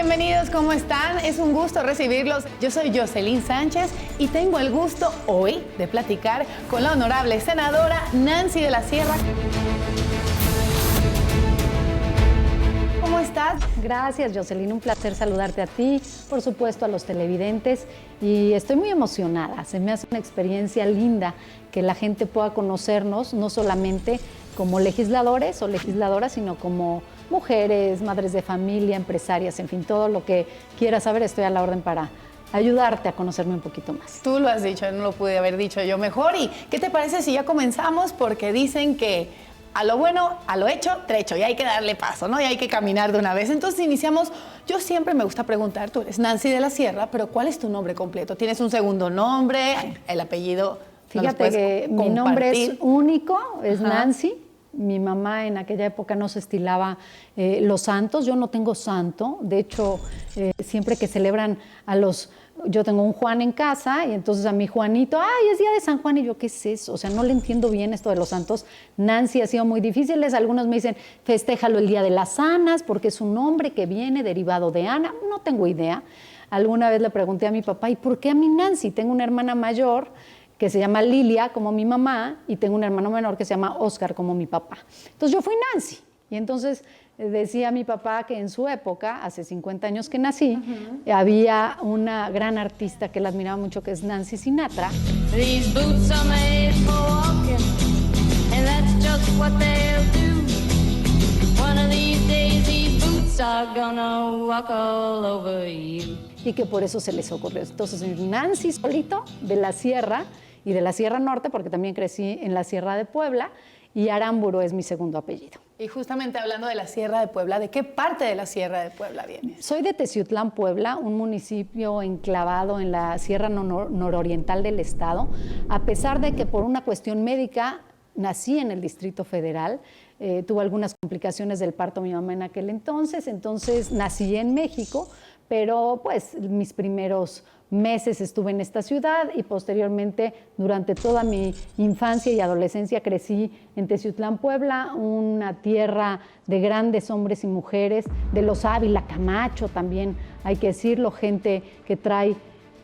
bienvenidos, ¿cómo están? Es un gusto recibirlos. Yo soy Jocelyn Sánchez y tengo el gusto hoy de platicar con la honorable senadora Nancy de la Sierra. ¿Cómo estás? Gracias, Jocelyn. Un placer saludarte a ti, por supuesto a los televidentes. Y estoy muy emocionada. Se me hace una experiencia linda que la gente pueda conocernos, no solamente como legisladores o legisladoras, sino como mujeres, madres de familia, empresarias, en fin, todo lo que quieras saber, estoy a la orden para ayudarte a conocerme un poquito más. Tú lo has dicho, no lo pude haber dicho yo mejor. ¿Y qué te parece si ya comenzamos? Porque dicen que a lo bueno, a lo hecho, trecho, y hay que darle paso, ¿no? Y hay que caminar de una vez. Entonces iniciamos. Yo siempre me gusta preguntar, tú eres Nancy de la Sierra, pero ¿cuál es tu nombre completo? ¿Tienes un segundo nombre? ¿El apellido? Fíjate que mi nombre es único, es Nancy. Mi mamá en aquella época no se estilaba los santos, yo no tengo santo, de hecho siempre que celebran a los, yo tengo un Juan en casa y entonces a mi Juanito, ay, es día de San Juan, y yo, ¿qué es eso? O sea, no le entiendo bien esto de los santos. Nancy ha sido muy difícil, algunos me dicen, festéjalo el día de las Anas, porque es un nombre que viene derivado de Ana, no tengo idea. Alguna vez le pregunté a mi papá, ¿y por qué a mí Nancy? Tengo una hermana mayor que se llama Lilia, como mi mamá, y tengo un hermano menor que se llama Oscar, como mi papá. Entonces yo fui Nancy. Y entonces decía mi papá que en su época, hace 50 años que nací, había una gran artista que él admiraba mucho, que es Nancy Sinatra. These boots are made for walking, and that's just what they'll do. One of these days these boots are gonna walk all over you. Y que por eso se les ocurrió. Entonces, Nancy solito, de la Sierra, y de la Sierra Norte, porque también crecí en la Sierra de Puebla, y Aramburu es mi segundo apellido. Y justamente hablando de la Sierra de Puebla, ¿de qué parte de la Sierra de Puebla vienes? Soy de Teciutlán, Puebla, un municipio enclavado en la Sierra nororiental del estado, a pesar de que por una cuestión médica nací en el Distrito Federal. Tuve algunas complicaciones del parto mi mamá en aquel entonces nací en México, pero pues mis primeros meses estuve en esta ciudad y posteriormente durante toda mi infancia y adolescencia crecí en Teciutlán, Puebla, una tierra de grandes hombres y mujeres, de los Ávila Camacho también, hay que decirlo, gente que trae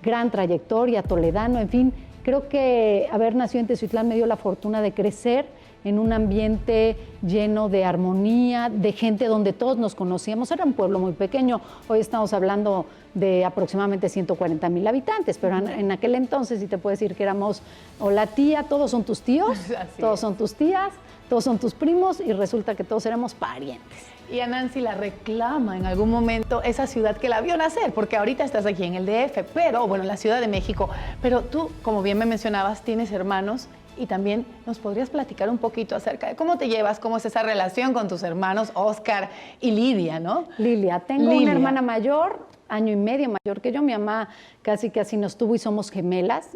gran trayectoria, toledano, en fin. Creo que haber nacido en Teciutlán me dio la fortuna de crecer en un ambiente lleno de armonía, de gente donde todos nos conocíamos. Era un pueblo muy pequeño, hoy estamos hablando de aproximadamente 140,000 habitantes, pero en aquel entonces sí te puedo decir que éramos, hola tía, todos son tus tíos, todos son tus tías, todos son tus primos y resulta que todos éramos parientes. Y a Nancy la reclama en algún momento esa ciudad que la vio nacer, porque ahorita estás aquí en el DF, pero bueno, en la Ciudad de México. Pero tú, como bien me mencionabas, tienes hermanos y también nos podrías platicar un poquito acerca de cómo te llevas, cómo es esa relación con tus hermanos Oscar y Lidia, ¿no? Lilia, tengo una hermana mayor, año y medio mayor que yo. Mi mamá casi nos tuvo y somos gemelas,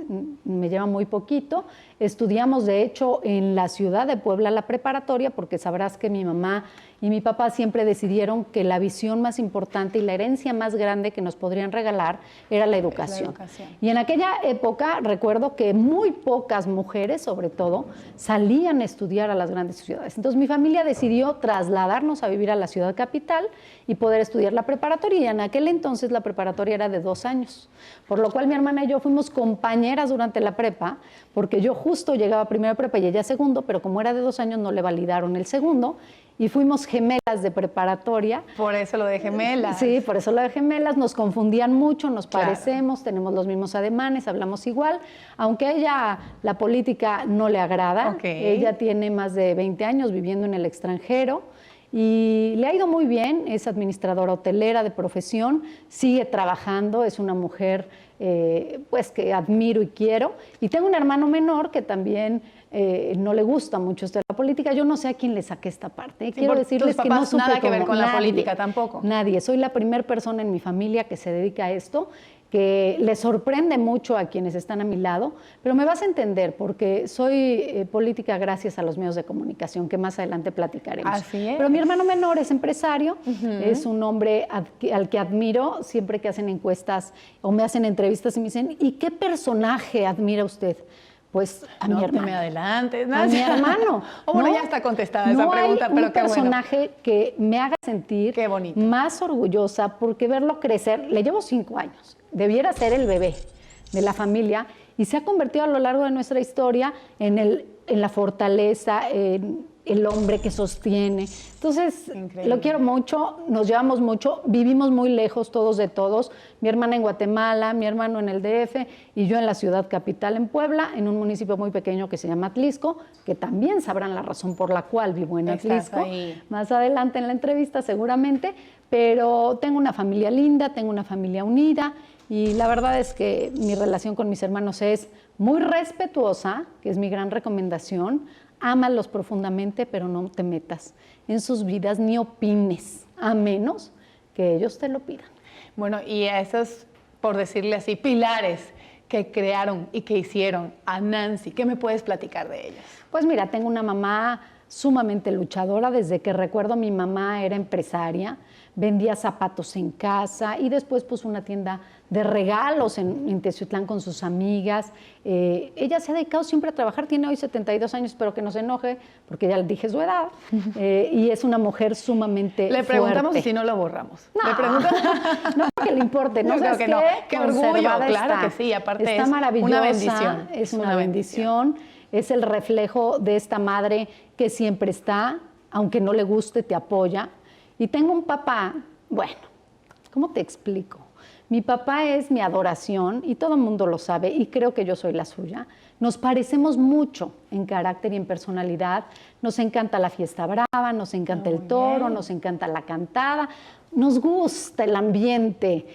me lleva muy poquito. Estudiamos, de hecho, en la ciudad de Puebla la preparatoria, porque sabrás que mi mamá y mi papá siempre decidieron que la visión más importante y la herencia más grande que nos podrían regalar era la educación. Y en aquella época recuerdo que muy pocas mujeres, sobre todo, salían a estudiar a las grandes ciudades. Entonces mi familia decidió trasladarnos a vivir a la ciudad capital y poder estudiar la preparatoria. Y en aquel entonces la preparatoria era de 2 años, por lo cual mi hermana y yo fuimos compañeras durante la prepa, porque yo justo llegaba primero a prepa y ella segundo, pero como era de 2 años no le validaron el segundo y fuimos gemelas de preparatoria. Por eso lo de gemelas. Sí, por eso lo de gemelas. Nos confundían mucho, nos parecemos, tenemos los mismos ademanes, hablamos igual, aunque a ella la política no le agrada. Ella tiene más de 20 años viviendo en el extranjero y le ha ido muy bien, es administradora hotelera de profesión, sigue trabajando, es una mujer pues que admiro y quiero. Y tengo un hermano menor que también no le gusta mucho esto de la política. Yo no sé a quién le saqué esta parte. Quiero decirles que no supe nada que ver con la política tampoco. Nadie. Soy la primera persona en mi familia que se dedica a esto, que le sorprende mucho a quienes están a mi lado, pero me vas a entender porque soy política gracias a los medios de comunicación, que más adelante platicaremos. Así es. Pero mi hermano menor es empresario, es un hombre al que admiro siempre que hacen encuestas o me hacen entrevistas y me dicen, ¿y qué personaje admira usted? Pues a no mi hermano. No me adelantes. A mi hermano. Bueno, ya está contestada esa pregunta, pero qué bueno. No hay un personaje que me haga sentir qué bonito. Más orgullosa porque verlo crecer, le llevo 5 años, debiera ser el bebé de la familia y se ha convertido a lo largo de nuestra historia en la fortaleza, en el hombre que sostiene. Entonces, increíble. Lo quiero mucho, nos llevamos mucho, vivimos muy lejos todos de todos. Mi hermana en Guatemala, mi hermano en el DF y yo en la ciudad capital en Puebla, en un municipio muy pequeño que se llama Atlisco, que también sabrán la razón por la cual vivo en Atlisco. Más adelante en la entrevista seguramente, pero tengo una familia linda, tengo una familia unida y la verdad es que mi relación con mis hermanos es muy respetuosa, que es mi gran recomendación. Ámalos profundamente, pero no te metas en sus vidas ni opines, a menos que ellos te lo pidan. Bueno, y a esos, por decirle así, pilares que crearon y que hicieron a Nancy, ¿qué me puedes platicar de ellos? Pues mira, tengo una mamá sumamente luchadora. Desde que recuerdo, mi mamá era empresaria, vendía zapatos en casa y después puso una tienda de regalos en Teciutlán con sus amigas. Ella se ha dedicado siempre a trabajar, tiene hoy 72 años, espero que no se enoje, porque ya le dije su edad, y es una mujer sumamente Le preguntamos fuerte. Si no lo borramos. No, le preguntamos. No, que le importe. No, creo que no. Qué orgullo, claro que sí, aparte está es maravillosa, una bendición. Es una bendición, es el reflejo de esta madre que siempre está, aunque no le guste, te apoya. Y tengo un papá, bueno, ¿cómo te explico? Mi papá es mi adoración y todo el mundo lo sabe y creo que yo soy la suya. Nos parecemos mucho en carácter y en personalidad. Nos encanta la fiesta brava, nos encanta el toro, nos encanta la cantada, nos gusta el ambiente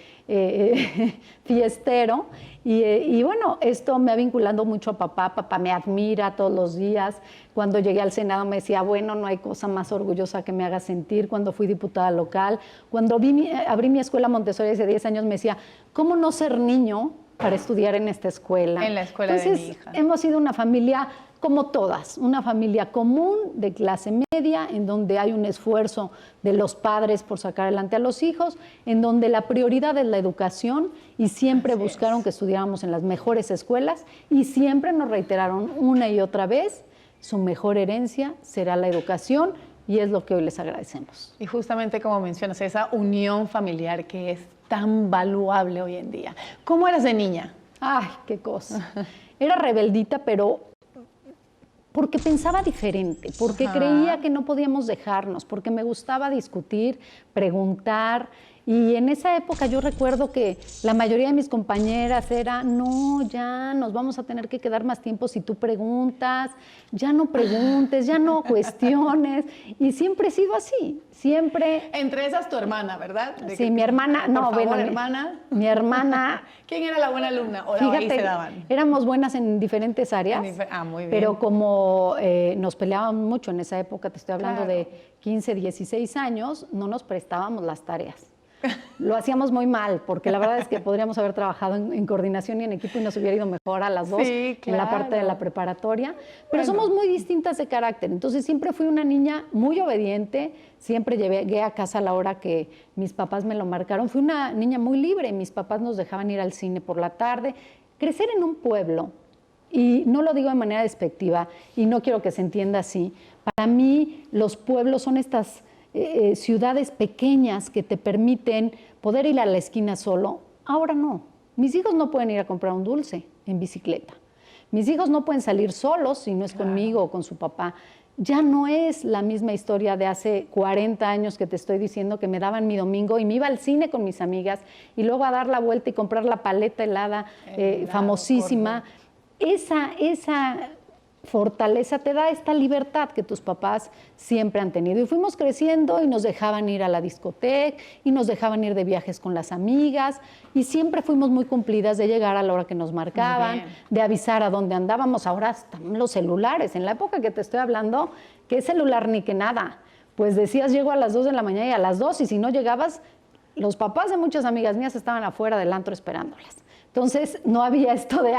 fiestero. Y bueno, esto me ha vinculado mucho a papá. Papá me admira todos los días. Cuando llegué al Senado me decía, bueno, no hay cosa más orgullosa que me haga sentir. Cuando fui diputada local, cuando abrí mi escuela Montessori hace 10 años, me decía, ¿cómo no ser niño para estudiar en esta escuela? En la escuela Entonces, de mi hija. Hemos sido una familia como todas, una familia común de clase media, en donde hay un esfuerzo de los padres por sacar adelante a los hijos, en donde la prioridad es la educación y siempre buscaron que estudiáramos en las mejores escuelas y siempre nos reiteraron una y otra vez, su mejor herencia será la educación y es lo que hoy les agradecemos. Y justamente como mencionas, esa unión familiar que es tan valuable hoy en día. ¿Cómo eras de niña? Ay, qué cosa. Era rebeldita, pero porque pensaba diferente, porque creía que no podíamos dejarnos, porque me gustaba discutir, preguntar. Y en esa época yo recuerdo que la mayoría de mis compañeras era, no, ya nos vamos a tener que quedar más tiempo si tú preguntas, ya no preguntes, ya no cuestiones. Y siempre he sido así, siempre. Entre esas tu hermana, ¿verdad? Sí, mi hermana, no, bueno, hermana. Mi hermana. ¿Quién era la buena alumna? ¿O fíjate, ahí se daban? Éramos buenas en diferentes áreas. Muy bien. Pero como nos peleábamos mucho en esa época, te estoy hablando de 15, 16 años, no nos prestábamos las tareas. Lo hacíamos muy mal, porque la verdad es que podríamos haber trabajado en coordinación y en equipo y nos hubiera ido mejor a las dos en la parte de la preparatoria. Pero somos muy distintas de carácter, entonces siempre fui una niña muy obediente, siempre llegué a casa a la hora que mis papás me lo marcaron. Fui una niña muy libre, mis papás nos dejaban ir al cine por la tarde. Crecer en un pueblo, y no lo digo de manera despectiva, y no quiero que se entienda así, para mí los pueblos son estas ciudades pequeñas que te permiten poder ir a la esquina solo. Ahora no. Mis hijos no pueden ir a comprar un dulce en bicicleta. Mis hijos no pueden salir solos si no es conmigo o con su papá. Ya no es la misma historia de hace 40 años que te estoy diciendo que me daban mi domingo y me iba al cine con mis amigas y luego a dar la vuelta y comprar la paleta helada famosísima. Esa fortaleza te da esta libertad que tus papás siempre han tenido. Y fuimos creciendo y nos dejaban ir a la discoteca y nos dejaban ir de viajes con las amigas y siempre fuimos muy cumplidas de llegar a la hora que nos marcaban, de avisar a dónde andábamos. Ahora están los celulares. En la época que te estoy hablando, ¿qué celular ni qué nada? Pues decías, llego a las 2 de la mañana y a las 2, y si no llegabas, los papás de muchas amigas mías estaban afuera del antro esperándolas. Entonces, no había esto de,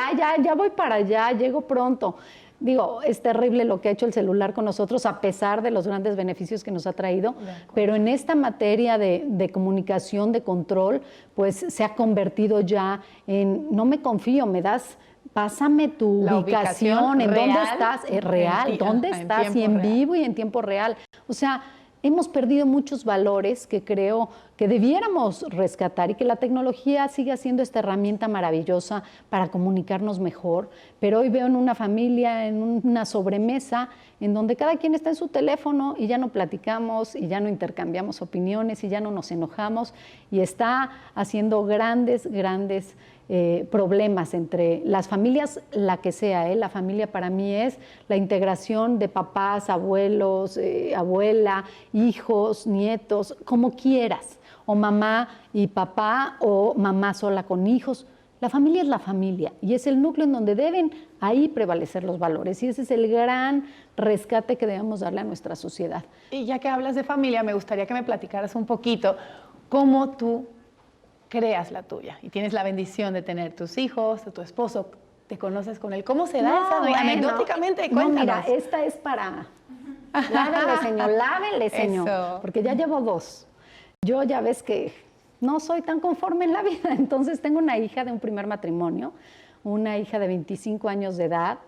ya voy para allá, llego pronto. Digo, es terrible lo que ha hecho el celular con nosotros, a pesar de los grandes beneficios que nos ha traído, pero en esta materia de comunicación, de control, pues se ha convertido ya en, no me confío, me das pásame tu ubicación, en dónde estás, real, dónde estás, y en vivo y en tiempo real. O sea, hemos perdido muchos valores que creo que debiéramos rescatar y que la tecnología siga siendo esta herramienta maravillosa para comunicarnos mejor. Pero hoy veo en una familia, en una sobremesa, en donde cada quien está en su teléfono y ya no platicamos y ya no intercambiamos opiniones y ya no nos enojamos, y está haciendo grandes problemas entre las familias, la que sea. La familia para mí es la integración de papás, abuelos, abuela, hijos, nietos, como quieras, o mamá y papá, o mamá sola con hijos. La familia es la familia y es el núcleo en donde deben ahí prevalecer los valores, y ese es el gran rescate que debemos darle a nuestra sociedad. Y ya que hablas de familia, me gustaría que me platicaras un poquito cómo tú creas la tuya y tienes la bendición de tener tus hijos, de tu esposo, te conoces con él. ¿Cómo se da esa? Bueno, anecdóticamente, cuéntanos. No, mira, esta es para... Lávenle, señor, porque ya llevo 2. Yo ya ves que no soy tan conforme en la vida, entonces tengo una hija de un primer matrimonio, una hija de 25 años de edad,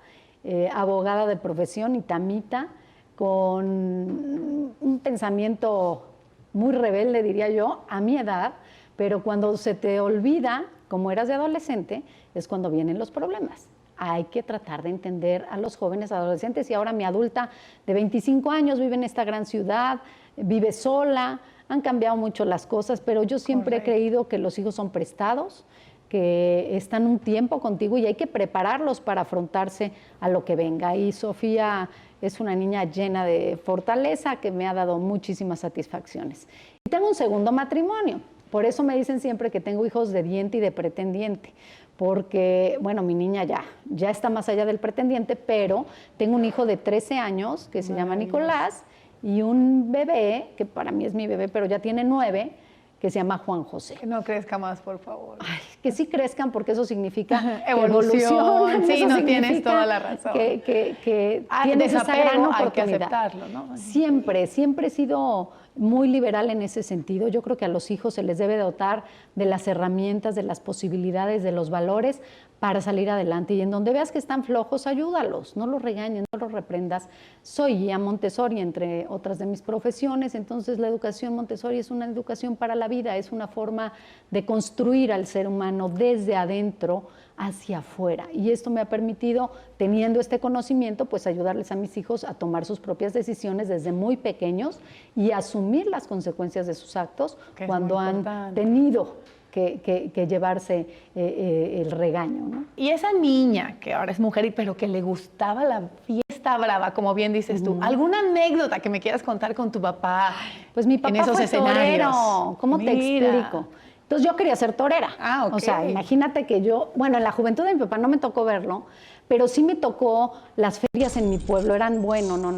abogada de profesión, itamita, con un pensamiento muy rebelde, diría yo, a mi edad, pero cuando se te olvida, como eras de adolescente, es cuando vienen los problemas. Hay que tratar de entender a los jóvenes adolescentes, y ahora mi adulta de 25 años vive en esta gran ciudad, vive sola, han cambiado mucho las cosas, pero yo siempre he creído que los hijos son prestados, que están un tiempo contigo y hay que prepararlos para afrontarse a lo que venga. Y Sofía es una niña llena de fortaleza que me ha dado muchísimas satisfacciones. Y tengo un segundo matrimonio. Por eso me dicen siempre que tengo hijos de diente y de pretendiente, porque, bueno, mi niña ya está más allá del pretendiente, pero tengo un hijo de 13 años que se llama Nicolás, y un bebé, que para mí es mi bebé, pero ya tiene 9, que se llama Juan José. Que no crezca más, por favor. Ay, que sí crezcan, porque eso significa evolución. Sí, no tienes toda la razón. Que tienes esa gran oportunidad. Hay que aceptarlo, ¿no? Siempre he sido muy liberal en ese sentido. Yo creo que a los hijos se les debe dotar de las herramientas, de las posibilidades, de los valores para salir adelante. Y en donde veas que están flojos, ayúdalos, no los regañes, no los reprendas. Soy guía Montessori, entre otras de mis profesiones, entonces la educación Montessori es una educación para la vida, es una forma de construir al ser humano desde adentro hacia afuera. Y esto me ha permitido, teniendo este conocimiento, pues ayudarles a mis hijos a tomar sus propias decisiones desde muy pequeños y asumir las consecuencias de sus actos cuando han tenido que llevarse el regaño, ¿no? Y esa niña, que ahora es mujer, pero que le gustaba la fiesta brava, como bien dices tú, ¿alguna anécdota que me quieras contar con tu papá? Pues mi papá en esos fue escenarios. Torero. ¿Cómo te explico? Entonces yo quería ser torera. Okay. O sea, imagínate que yo, bueno, en la juventud de mi papá no me tocó verlo, pero sí me tocó las ferias en mi pueblo. Eran,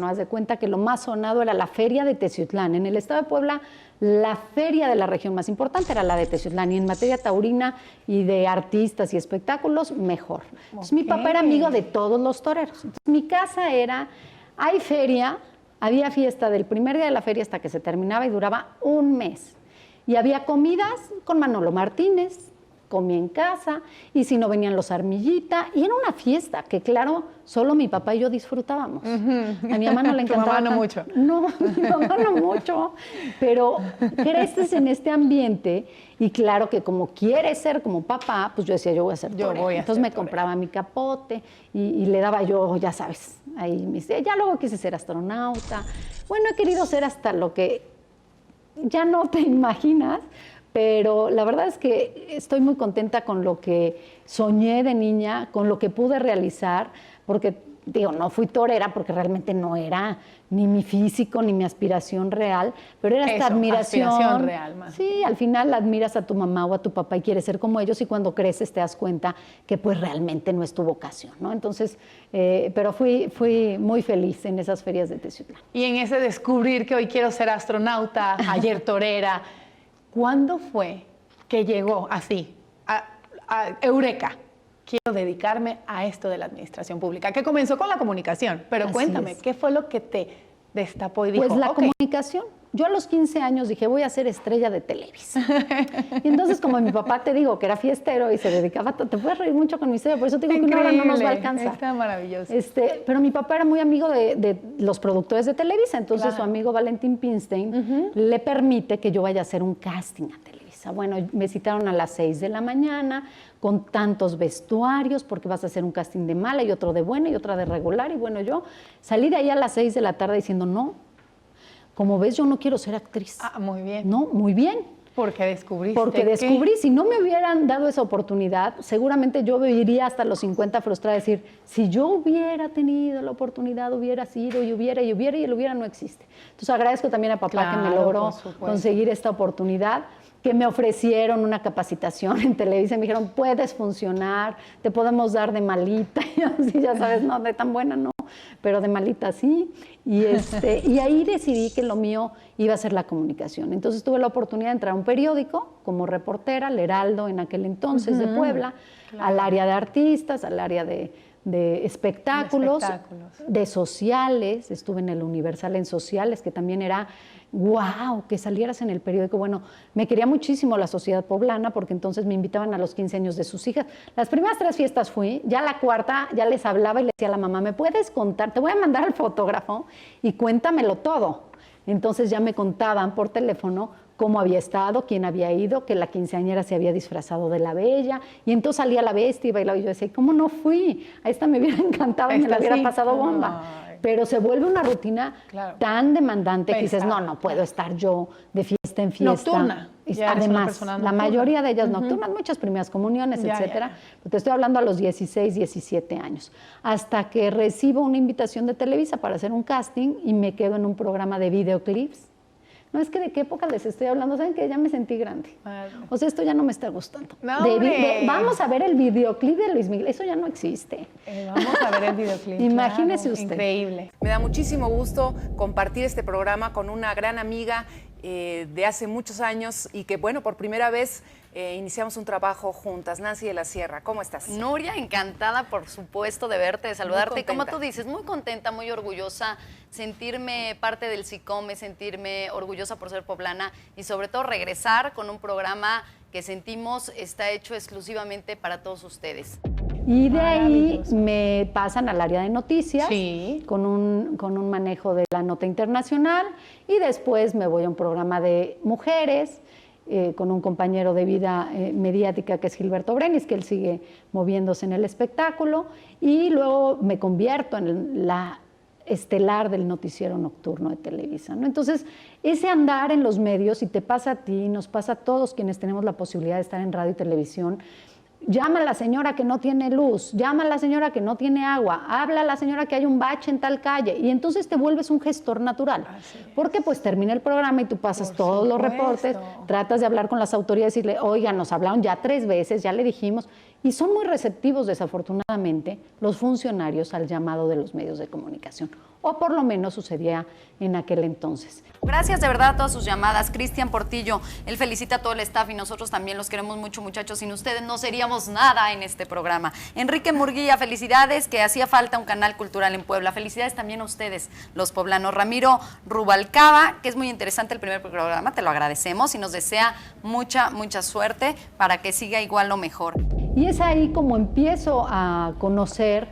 haz de cuenta que lo más sonado era la feria de Teciutlán. En el estado de Puebla, la feria de la región más importante era la de Teciutlán, y en materia taurina y de artistas y espectáculos, mejor. Entonces mi papá era amigo de todos los toreros. Entonces mi casa era, hay feria, había fiesta del primer día de la feria hasta que se terminaba y duraba un mes. Y había comidas con Manolo Martínez, comí en casa, y si no venían los Armillita, y era una fiesta que, claro, solo mi papá y yo disfrutábamos. A mi mamá no le encantaba. Tu mamá no mucho. No, mi mamá no mucho, pero creces en este ambiente, y claro que como quieres ser como papá, pues yo decía, yo voy a ser torera. Entonces me compraba mi capote y le daba yo, ya sabes, ahí me dice, ya luego quise ser astronauta. Bueno, he querido ser hasta lo que ya no te imaginas, pero la verdad es que estoy muy contenta con lo que soñé de niña, con lo que pude realizar, porque digo, no fui torera porque realmente no era ni mi físico ni mi aspiración real, pero era esta admiración. Aspiración real, más. Sí, al final admiras a tu mamá o a tu papá y quieres ser como ellos, y cuando creces te das cuenta que pues realmente no es tu vocación, ¿no? Entonces, pero fui muy feliz en esas ferias de Teciutlán. Y en ese descubrir que hoy quiero ser astronauta, ayer torera, ¿cuándo fue que llegó así, a Eureka? Quiero dedicarme a esto de la administración pública, que comenzó con la comunicación, pero Así cuéntame, es. ¿qué fue lo que te destapó y dijo? Pues la comunicación. Yo a los 15 años dije, voy a ser estrella de Televisa. Y entonces, como mi papá, te digo, que era fiestero y se dedicaba, te puedes reír mucho con mi historia, por eso te digo que una hora no nos va a alcanzar. Está maravilloso. Pero mi papá era muy amigo de los productores de Televisa, entonces su amigo Valentín Pinstein le permite que yo vaya a hacer un casting a Televisa. Bueno, me citaron a las 6 de la mañana, con tantos vestuarios, porque vas a hacer un casting de mala y otro de buena y otra de regular. Y bueno, yo salí de ahí a las 6 de la tarde diciendo, no, como ves, yo no quiero ser actriz. Ah, muy bien. No, muy bien. Porque descubriste. Porque descubrí, si no me hubieran dado esa oportunidad, seguramente yo viviría hasta los 50 frustrada, decir, si yo hubiera tenido la oportunidad, hubiera sido, y el hubiera no existe. Entonces agradezco también a papá que me logró conseguir esta oportunidad, que me ofrecieron una capacitación en Televisa, me dijeron, puedes funcionar, te podemos dar de malita, y así, ya sabes, no, de tan buena no, pero de malita sí, y ahí decidí que lo mío iba a ser la comunicación. Entonces tuve la oportunidad de entrar a un periódico como reportera, El Heraldo en aquel entonces de Puebla, al área de artistas, al área de espectáculos, de sociales, estuve en el Universal en sociales, que también era wow, que salieras en el periódico. Bueno, me quería muchísimo la sociedad poblana, porque entonces me invitaban a los 15 años de sus hijas. Las primeras 3 fiestas fui, ya la cuarta ya les hablaba y le decía a la mamá, ¿me puedes contar? Te voy a mandar al fotógrafo y cuéntamelo todo. Entonces ya me contaban por teléfono cómo había estado, quién había ido, que la quinceañera se había disfrazado de la bella, y entonces salía la bestia y bailaba, y yo decía, ¿cómo no fui? A esta me hubiera encantado y me la hubiera pasado bomba. Pero se vuelve una rutina tan demandante que dices, no puedo estar yo de fiesta en fiesta. Nocturna. Además, la mayoría de ellas nocturnas, muchas primeras comuniones, etcétera. Pero te estoy hablando a los 16, 17 años. Hasta que recibo una invitación de Televisa para hacer un casting y me quedo en un programa de videoclips. No, es que de qué época les estoy hablando, ¿saben qué? Ya me sentí grande. O sea, esto ya no me está gustando. No, vamos a ver el videoclip de Luis Miguel, eso ya no existe. Vamos a ver el videoclip. Imagínese usted. Increíble. Me da muchísimo gusto compartir este programa con una gran amiga de hace muchos años y que, bueno, por primera vez iniciamos un trabajo juntas. Nancy de la Sierra, ¿cómo estás? Nuria, encantada, por supuesto, de verte, de saludarte. Y como tú dices, muy contenta, muy orgullosa, sentirme parte del SICOME, sentirme orgullosa por ser poblana y sobre todo regresar con un programa que sentimos está hecho exclusivamente para todos ustedes. Y de ahí me pasan al área de noticias con un manejo de la nota internacional, y después me voy a un programa de mujeres con un compañero de vida mediática que es Gilberto Brenis, que él sigue moviéndose en el espectáculo, y luego me convierto en la estelar del noticiero nocturno de Televisa, ¿no? Entonces, ese andar en los medios, y te pasa a ti, nos pasa a todos quienes tenemos la posibilidad de estar en radio y televisión. Llama a la señora que no tiene luz, llama a la señora que no tiene agua, habla a la señora que hay un bache en tal calle, y entonces te vuelves un gestor natural. Porque pues termina el programa y tú pasas todos los reportes, tratas de hablar con las autoridades y decirle, oiga, nos hablaron ya 3 veces, ya le dijimos, y son muy receptivos, desafortunadamente, los funcionarios al llamado de los medios de comunicación, o por lo menos sucedía en aquel entonces. Gracias de verdad a todas sus llamadas. Cristian Portillo, él felicita a todo el staff y nosotros también los queremos mucho, muchachos. Sin ustedes no seríamos nada en este programa. Enrique Murguía, felicidades, que hacía falta un canal cultural en Puebla. Felicidades también a ustedes, los poblanos. Ramiro Rubalcaba, que es muy interesante el primer programa, te lo agradecemos y nos desea mucha, mucha suerte para que siga igual o mejor. Y es ahí como empiezo a conocer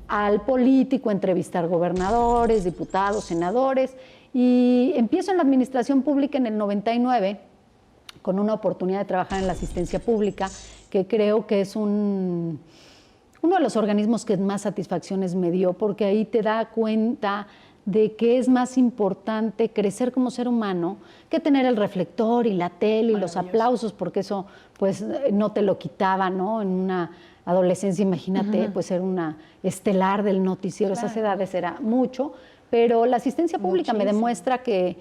al político, entrevistar gobernadores, diputados, senadores, y empiezo en la administración pública en el 99 con una oportunidad de trabajar en la asistencia pública, que creo que es uno de los organismos que más satisfacciones me dio, porque ahí te da cuenta de que es más importante crecer como ser humano que tener el reflector y la tele y los aplausos, porque eso pues no te lo quitaba, ¿no? En una adolescencia, imagínate, pues ser una estelar del noticiero, esas edades era mucho, pero la asistencia pública me demuestra que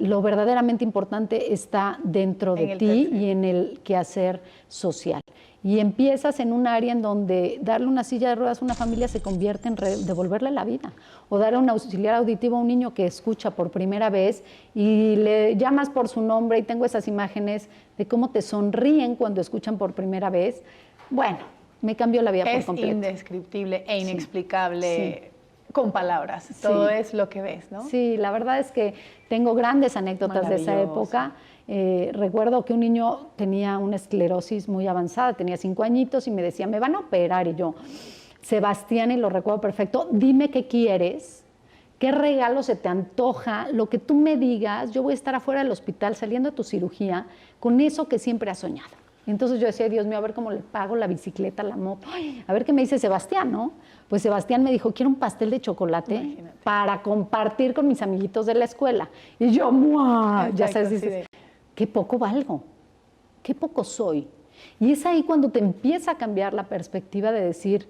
lo verdaderamente importante está dentro de ti y en el quehacer social. Y empiezas en un área en donde darle una silla de ruedas a una familia se convierte en devolverle la vida, o darle un auxiliar auditivo a un niño que escucha por primera vez y le llamas por su nombre, y tengo esas imágenes de cómo te sonríen cuando escuchan por primera vez. Bueno, me cambió la vida por completo. Es indescriptible e inexplicable. con palabras, todo es lo que ves, ¿no? Sí, la verdad es que tengo grandes anécdotas de esa época. Recuerdo que un niño tenía una esclerosis muy avanzada, tenía 5 añitos y me decía, me van a operar. Y yo, Sebastián, y lo recuerdo perfecto, dime qué quieres, qué regalo se te antoja, lo que tú me digas, yo voy a estar afuera del hospital saliendo de tu cirugía con eso que siempre has soñado. Y entonces yo decía, Dios mío, a ver cómo le pago la bicicleta, la moto. Ay, a ver qué me dice Sebastián, ¿no? Pues Sebastián me dijo, quiero un pastel de chocolate para compartir con mis amiguitos de la escuela. Y yo, ¡mua! Ya sabes, dices, qué poco valgo, qué poco soy. Y es ahí cuando te empieza a cambiar la perspectiva de decir,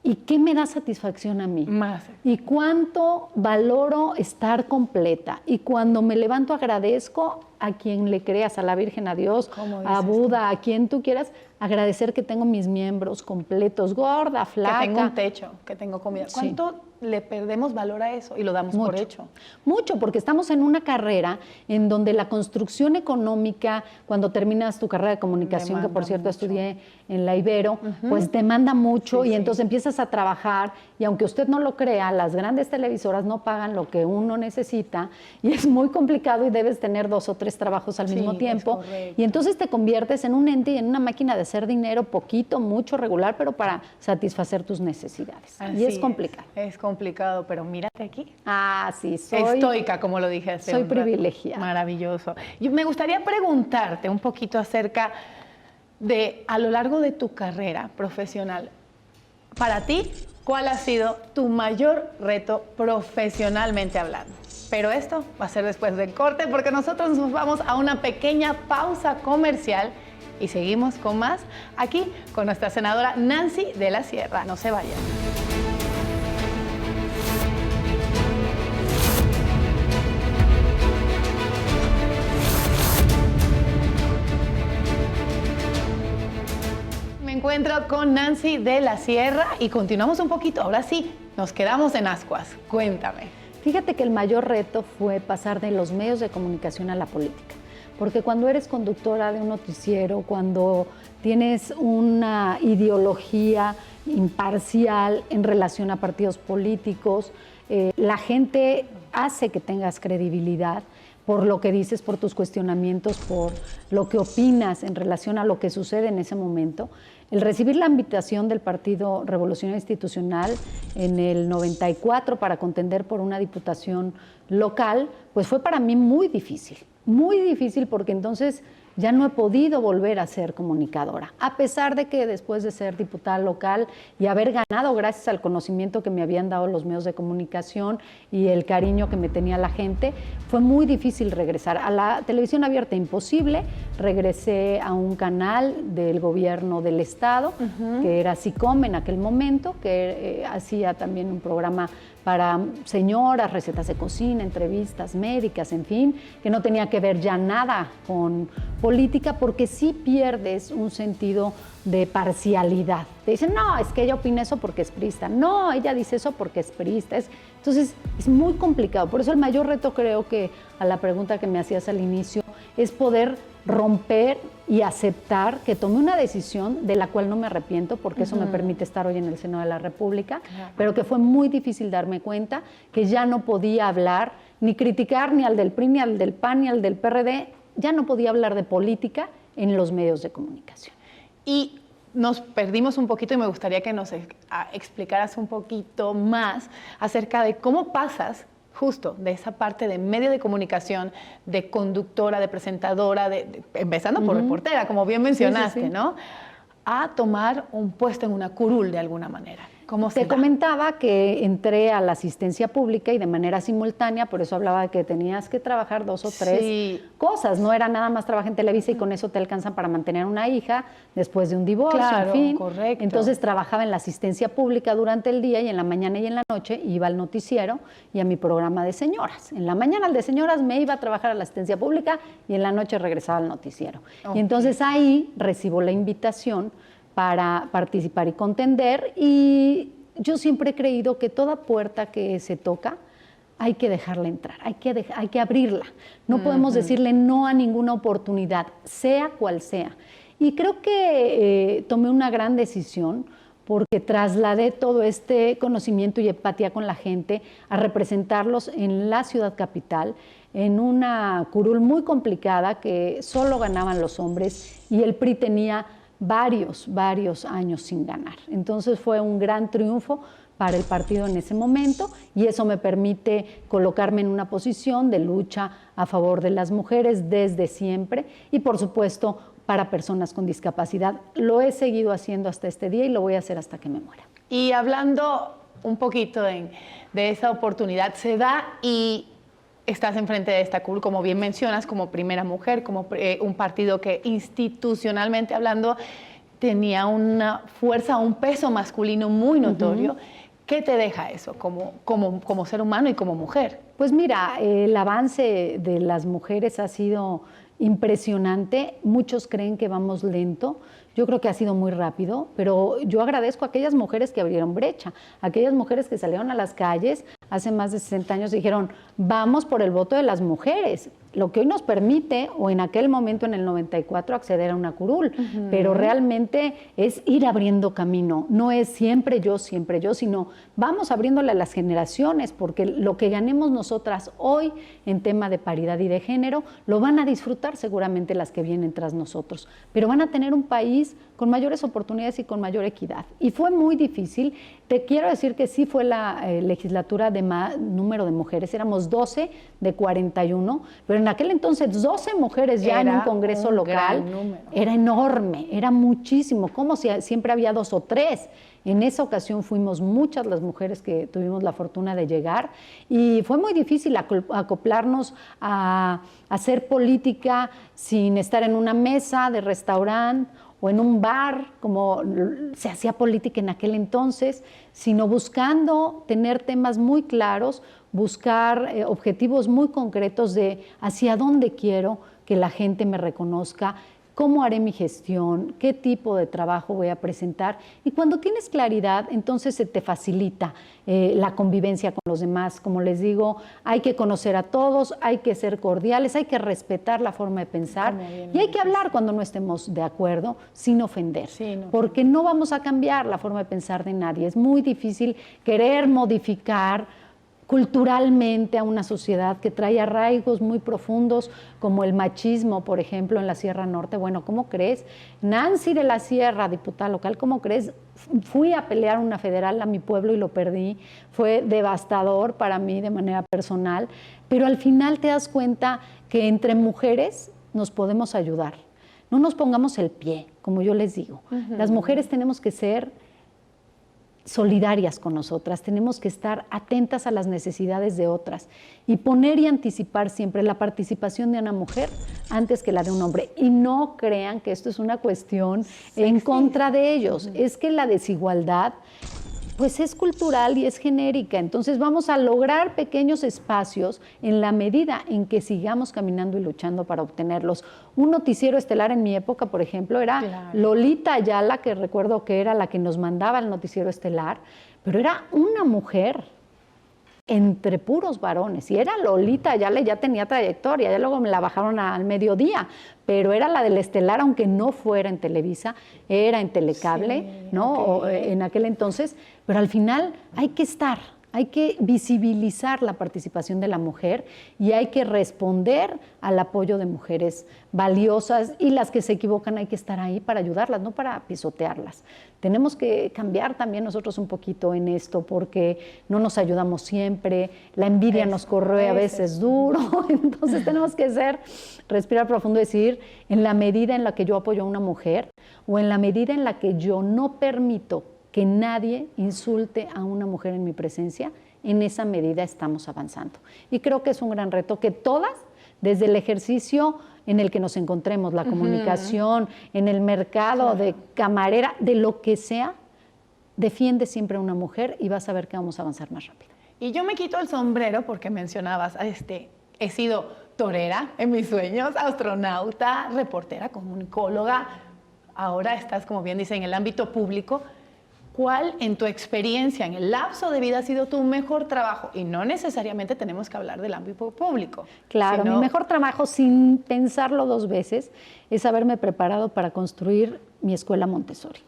¿y qué me da satisfacción a mí? Más. ¿Y cuánto valoro estar completa? Y cuando me levanto agradezco a quien le creas, a la Virgen, a Dios, a Buda, a quien tú quieras, agradecer que tengo mis miembros completos, gorda, flaca. Que tengo un techo, que tengo comida. ¿Cuánto le perdemos valor a eso y lo damos por hecho? Mucho, porque estamos en una carrera en donde la construcción económica, cuando terminas tu carrera de comunicación, que por cierto estudié en la Ibero, pues demanda mucho y entonces empiezas a trabajar y aunque usted no lo crea, las grandes televisoras no pagan lo que uno necesita y es muy complicado y debes tener 2 o 3 trabajos al mismo tiempo y entonces te conviertes en un ente y en una máquina de hacer dinero poquito, mucho, regular, pero para satisfacer tus necesidades. Así y es complicado. Es complicado, pero mírate aquí. Ah, sí, soy estoica, como lo dije hace Soy un rato. privilegiada. Maravilloso. Y me gustaría preguntarte un poquito acerca de, a lo largo de tu carrera profesional, para ti, ¿cuál ha sido tu mayor reto profesionalmente hablando? Pero esto va a ser después del corte porque nosotros nos vamos a una pequeña pausa comercial y seguimos con más aquí con nuestra senadora Nancy de la Sierra. No se vayan. Me encuentro con Nancy de la Sierra y continuamos un poquito. Ahora sí, nos quedamos en Ascuas. Cuéntame. Fíjate que el mayor reto fue pasar de los medios de comunicación a la política, porque cuando eres conductora de un noticiero, cuando tienes una ideología imparcial en relación a partidos políticos, la gente hace que tengas credibilidad por lo que dices, por tus cuestionamientos, por lo que opinas en relación a lo que sucede en ese momento. El recibir la invitación del Partido Revolucionario Institucional en el 94 para contender por una diputación local, pues fue para mí muy difícil porque entonces ya no he podido volver a ser comunicadora, a pesar de que después de ser diputada local y haber ganado gracias al conocimiento que me habían dado los medios de comunicación y el cariño que me tenía la gente, fue muy difícil regresar. A la televisión abierta imposible, regresé a un canal del gobierno del estado, que era SICOM en aquel momento, que hacía también un programa para señoras, recetas de cocina, entrevistas médicas, en fin, que no tenía que ver ya nada con política, porque sí pierdes un sentido de parcialidad. Te dicen, no, es que ella opina eso porque es priista, no, ella dice eso porque es priista. Entonces, es muy complicado. Por eso el mayor reto, creo que a la pregunta que me hacías al inicio, es poder romper y aceptar que tomé una decisión de la cual no me arrepiento, porque eso me permite estar hoy en el Senado de la República, pero que fue muy difícil darme cuenta que ya no podía hablar, ni criticar ni al del PRI, ni al del PAN, ni al del PRD, ya no podía hablar de política en los medios de comunicación. Y nos perdimos un poquito y me gustaría que nos explicaras un poquito más acerca de cómo pasas justo de esa parte de medio de comunicación, de conductora, de presentadora, empezando por reportera, como bien mencionaste, ¿no? A tomar un puesto en una curul de alguna manera. ¿Cómo se da? Te comentaba que entré a la asistencia pública y de manera simultánea, por eso hablaba de que tenías que trabajar 2 o 3 cosas, no era nada más trabajar en Televisa y con eso te alcanzan para mantener una hija después de un divorcio, claro, en fin. Correcto. Entonces trabajaba en la asistencia pública durante el día y en la mañana y en la noche iba al noticiero y a mi programa de señoras. En la mañana al de señoras me iba a trabajar a la asistencia pública y en la noche regresaba al noticiero. Y entonces ahí recibo la invitación para participar y contender, y yo siempre he creído que toda puerta que se toca hay que dejarla entrar, hay que abrirla. No podemos decirle no a ninguna oportunidad, sea cual sea. Y creo que tomé una gran decisión porque trasladé todo este conocimiento y empatía con la gente a representarlos en la ciudad capital, en una curul muy complicada que solo ganaban los hombres y el PRI tenía varios años sin ganar. Entonces fue un gran triunfo para el partido en ese momento y eso me permite colocarme en una posición de lucha a favor de las mujeres desde siempre y por supuesto para personas con discapacidad. Lo he seguido haciendo hasta este día y lo voy a hacer hasta que me muera. Y hablando un poquito de esa oportunidad, se da y estás enfrente de esta curul, como bien mencionas, como primera mujer, como un partido que institucionalmente hablando tenía una fuerza, un peso masculino muy notorio. ¿Qué te deja eso como ser humano y como mujer? Pues mira, el avance de las mujeres ha sido impresionante. Muchos creen que vamos lento. Yo creo que ha sido muy rápido, pero yo agradezco a aquellas mujeres que abrieron brecha, aquellas mujeres que salieron a las calles hace más de 60 años y dijeron, vamos por el voto de las mujeres, lo que hoy nos permite, o en aquel momento en el 94, acceder a una curul, pero realmente es ir abriendo camino, no es siempre yo, sino vamos abriéndole a las generaciones, porque lo que ganemos nosotras hoy en tema de paridad y de género, lo van a disfrutar seguramente las que vienen tras nosotros, pero van a tener un país con mayores oportunidades y con mayor equidad. Y fue muy difícil. Te quiero decir que sí fue la legislatura de más número de mujeres, éramos 12 de 41, pero en aquel entonces 12 mujeres ya en un congreso local, era enorme, era muchísimo, como si siempre había 2 o 3. En esa ocasión fuimos muchas las mujeres que tuvimos la fortuna de llegar y fue muy difícil acoplarnos a hacer política sin estar en una mesa de restaurante o en un bar, como se hacía política en aquel entonces, sino buscando tener temas muy claros, buscar objetivos muy concretos de hacia dónde quiero que la gente me reconozca, cómo haré mi gestión, qué tipo de trabajo voy a presentar. Y cuando tienes claridad, entonces se te facilita la convivencia con los demás. Como les digo, hay que conocer a todos, hay que ser cordiales, hay que respetar la forma de pensar y hay que hablar cuando no estemos de acuerdo sin ofender, porque no vamos a cambiar la forma de pensar de nadie. Es muy difícil querer modificar culturalmente a una sociedad que trae arraigos muy profundos como el machismo, por ejemplo, en la Sierra Norte. Bueno, ¿cómo crees? Nancy de la Sierra, diputada local, ¿cómo crees? Fui a pelear una federal a mi pueblo y lo perdí. Fue devastador para mí de manera personal, pero al final te das cuenta que entre mujeres nos podemos ayudar. No nos pongamos el pie, como yo les digo. Las mujeres tenemos que ser solidarias con nosotras, tenemos que estar atentas a las necesidades de otras y poner y anticipar siempre la participación de una mujer antes que la de un hombre. Y no crean que esto es una cuestión en contra de ellos, es que la desigualdad pues es cultural y es genérica, entonces vamos a lograr pequeños espacios en la medida en que sigamos caminando y luchando para obtenerlos. Un noticiero estelar en mi época, por ejemplo, era Lolita Ayala, que recuerdo que era la que nos mandaba el noticiero estelar, pero era una mujer entre puros varones, y era Lolita Ayala, ya tenía trayectoria, ya luego me la bajaron al mediodía, pero era la del estelar, aunque no fuera en Televisa, era en Telecable, ¿no? O, en aquel entonces, pero al final hay que estar, hay que visibilizar la participación de la mujer y hay que responder al apoyo de mujeres valiosas, y las que se equivocan hay que estar ahí para ayudarlas, no para pisotearlas. Tenemos que cambiar también nosotros un poquito en esto, porque no nos ayudamos siempre, la envidia nos corroe a veces duro, entonces tenemos que respirar profundo y decir, en la medida en la que yo apoyo a una mujer o en la medida en la que yo no permito que nadie insulte a una mujer en mi presencia, en esa medida estamos avanzando. Y creo que es un gran reto que todas, desde el ejercicio en el que nos encontremos, la comunicación, en el mercado, de camarera, de lo que sea, defiende siempre a una mujer y vas a ver que vamos a avanzar más rápido. Y yo me quito el sombrero porque mencionabas, he sido torera en mis sueños, astronauta, reportera, comunicóloga, ahora estás, como bien dice, en el ámbito público. ¿Cuál, en tu experiencia, en el lapso de vida, ha sido tu mejor trabajo? Y no necesariamente tenemos que hablar del ámbito público. Claro, mi mejor trabajo, sin pensarlo 2 veces, es haberme preparado para construir mi escuela Montessori.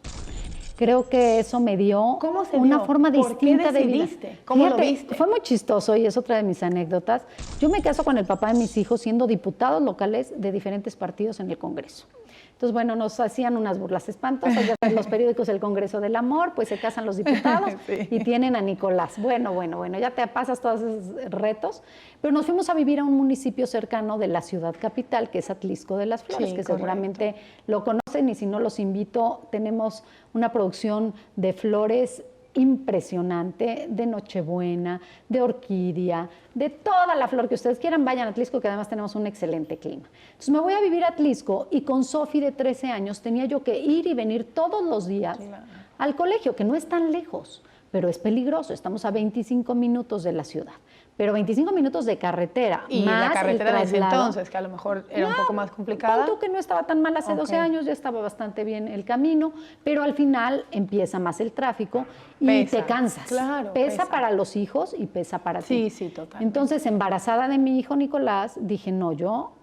creo que eso me dio una forma distinta de vida. ¿Cómo lo viste? Fue muy chistoso y es otra de mis anécdotas. Yo me caso con el papá de mis hijos siendo diputados locales de diferentes partidos en el Congreso. Entonces, bueno, nos hacían unas burlas espantosas. Ya saben, los periódicos del Congreso del Amor, pues se casan los diputados y tienen a Nicolás. Bueno, ya te pasas todos esos retos. Pero nos fuimos a vivir a un municipio cercano de la ciudad capital, que es Atlisco de las Flores, que seguramente lo conocen, y si no, los invito. Tenemos una producción de flores impresionante, de Nochebuena, de orquídea, de toda la flor que ustedes quieran. Vayan a Atlisco, que además tenemos un excelente clima. Entonces me voy a vivir a Atlisco, y con Sofi de 13 años tenía yo que ir y venir todos los días al colegio, que no es tan lejos, pero es peligroso. Estamos a 25 minutos de la ciudad, pero 25 minutos de carretera. Y más la carretera de ese traslado, entonces, que a lo mejor era un poco más complicada. Punto que no estaba tan mal hace 12 años, ya estaba bastante bien el camino, pero al final empieza más el tráfico y te cansas. Claro, pesa para los hijos y pesa para ti. Sí, total. Entonces, embarazada de mi hijo Nicolás, dije, no, yo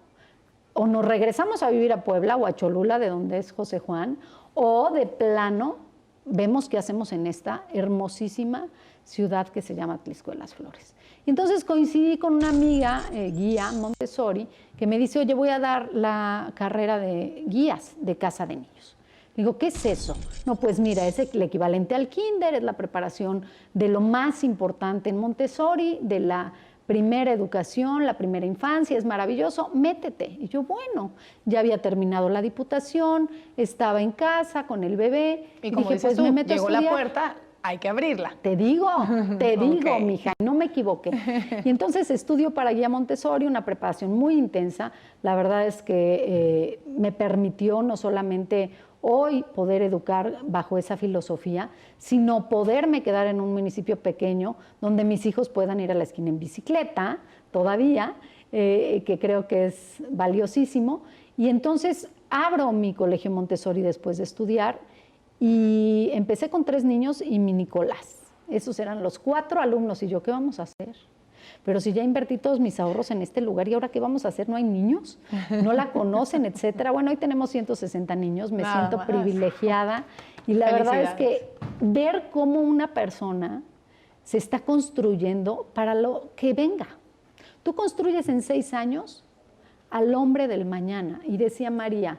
o nos regresamos a vivir a Puebla o a Cholula, de donde es José Juan, o de plano vemos qué hacemos en esta hermosísima ciudad que se llama Atlisco de las Flores. Y entonces coincidí con una amiga, guía Montessori, que me dice, oye, voy a dar la carrera de guías de casa de niños. Digo, ¿qué es eso? No, pues mira, es el equivalente al kinder, es la preparación de lo más importante en Montessori, de la primera educación, la primera infancia, es maravilloso, métete. Y yo, bueno, ya había terminado la diputación, estaba en casa con el bebé. Y como dije, dices pues tú, me meto llegó a la estudiar. puerta, hay que abrirla. Te digo, mija, no me equivoqué. Y entonces estudio para guía Montessori, una preparación muy intensa. La verdad es que me permitió no solamente hoy poder educar bajo esa filosofía, sino poderme quedar en un municipio pequeño donde mis hijos puedan ir a la esquina en bicicleta todavía, que creo que es valiosísimo. Y entonces abro mi colegio Montessori después de estudiar, y empecé con 3 niños y mi Nicolás. Esos eran los 4 alumnos. Y yo, ¿qué vamos a hacer? Pero si ya invertí todos mis ahorros en este lugar, ¿y ahora qué vamos a hacer? ¿No hay niños? ¿No la conocen, etcétera? Bueno, hoy tenemos 160 niños, me siento privilegiada. Y la verdad es que ver cómo una persona se está construyendo para lo que venga. Tú construyes en 6 años al hombre del mañana. Y decía María,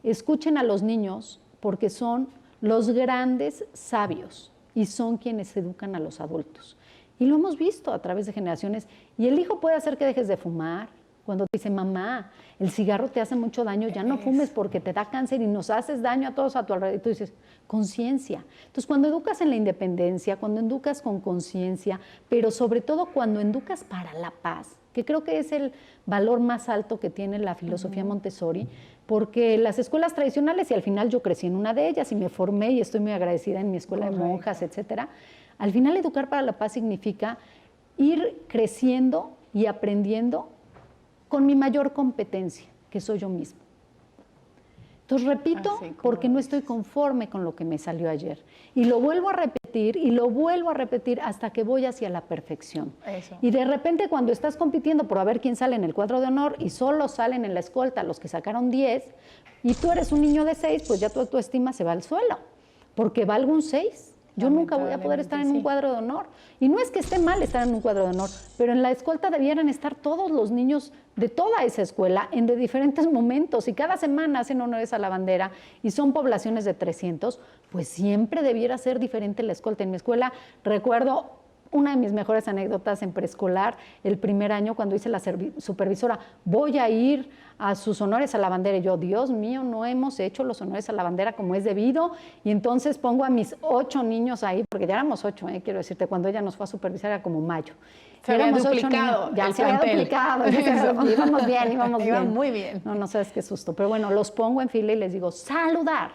escuchen a los niños porque son los grandes sabios y son quienes educan a los adultos. Y lo hemos visto a través de generaciones. Y el hijo puede hacer que dejes de fumar. Cuando te dice, mamá, el cigarro te hace mucho daño, ya no fumes porque te da cáncer y nos haces daño a todos a tu alrededor. Y tú dices, conciencia. Entonces, cuando educas en la independencia, cuando educas con conciencia, pero sobre todo cuando educas para la paz, que creo que es el valor más alto que tiene la filosofía Montessori, porque las escuelas tradicionales, y al final yo crecí en una de ellas y me formé y estoy muy agradecida en mi escuela de monjas, etcétera, al final educar para la paz significa ir creciendo y aprendiendo con mi mayor competencia, que soy yo mismo. Entonces repito, porque no estoy conforme con lo que me salió ayer. Y lo vuelvo a repetir y lo vuelvo a repetir hasta que voy hacia la perfección. Eso. Y de repente cuando estás compitiendo por a ver quién sale en el cuadro de honor y solo salen en la escolta los que sacaron 10 y tú eres un niño de 6, pues ya tu autoestima se va al suelo, porque valgo un 6. Yo nunca voy a poder estar en un cuadro de honor. Y no es que esté mal estar en un cuadro de honor, pero en la escolta debieran estar todos los niños de toda esa escuela en de diferentes momentos. Y cada semana hacen honores a la bandera y son poblaciones de 300, pues siempre debiera ser diferente la escolta. En mi escuela recuerdo una de mis mejores anécdotas en preescolar, el primer año cuando hice la supervisora, voy a ir a sus honores a la bandera. Y yo, Dios mío, no hemos hecho los honores a la bandera como es debido. Y entonces pongo a mis 8 niños ahí, porque ya éramos 8, quiero decirte, cuando ella nos fue a supervisar era como mayo. Se había duplicado. Ya se había duplicado. Íbamos bien, íbamos bien. Iban muy bien. No sabes qué susto. Pero bueno, los pongo en fila y les digo, saludar,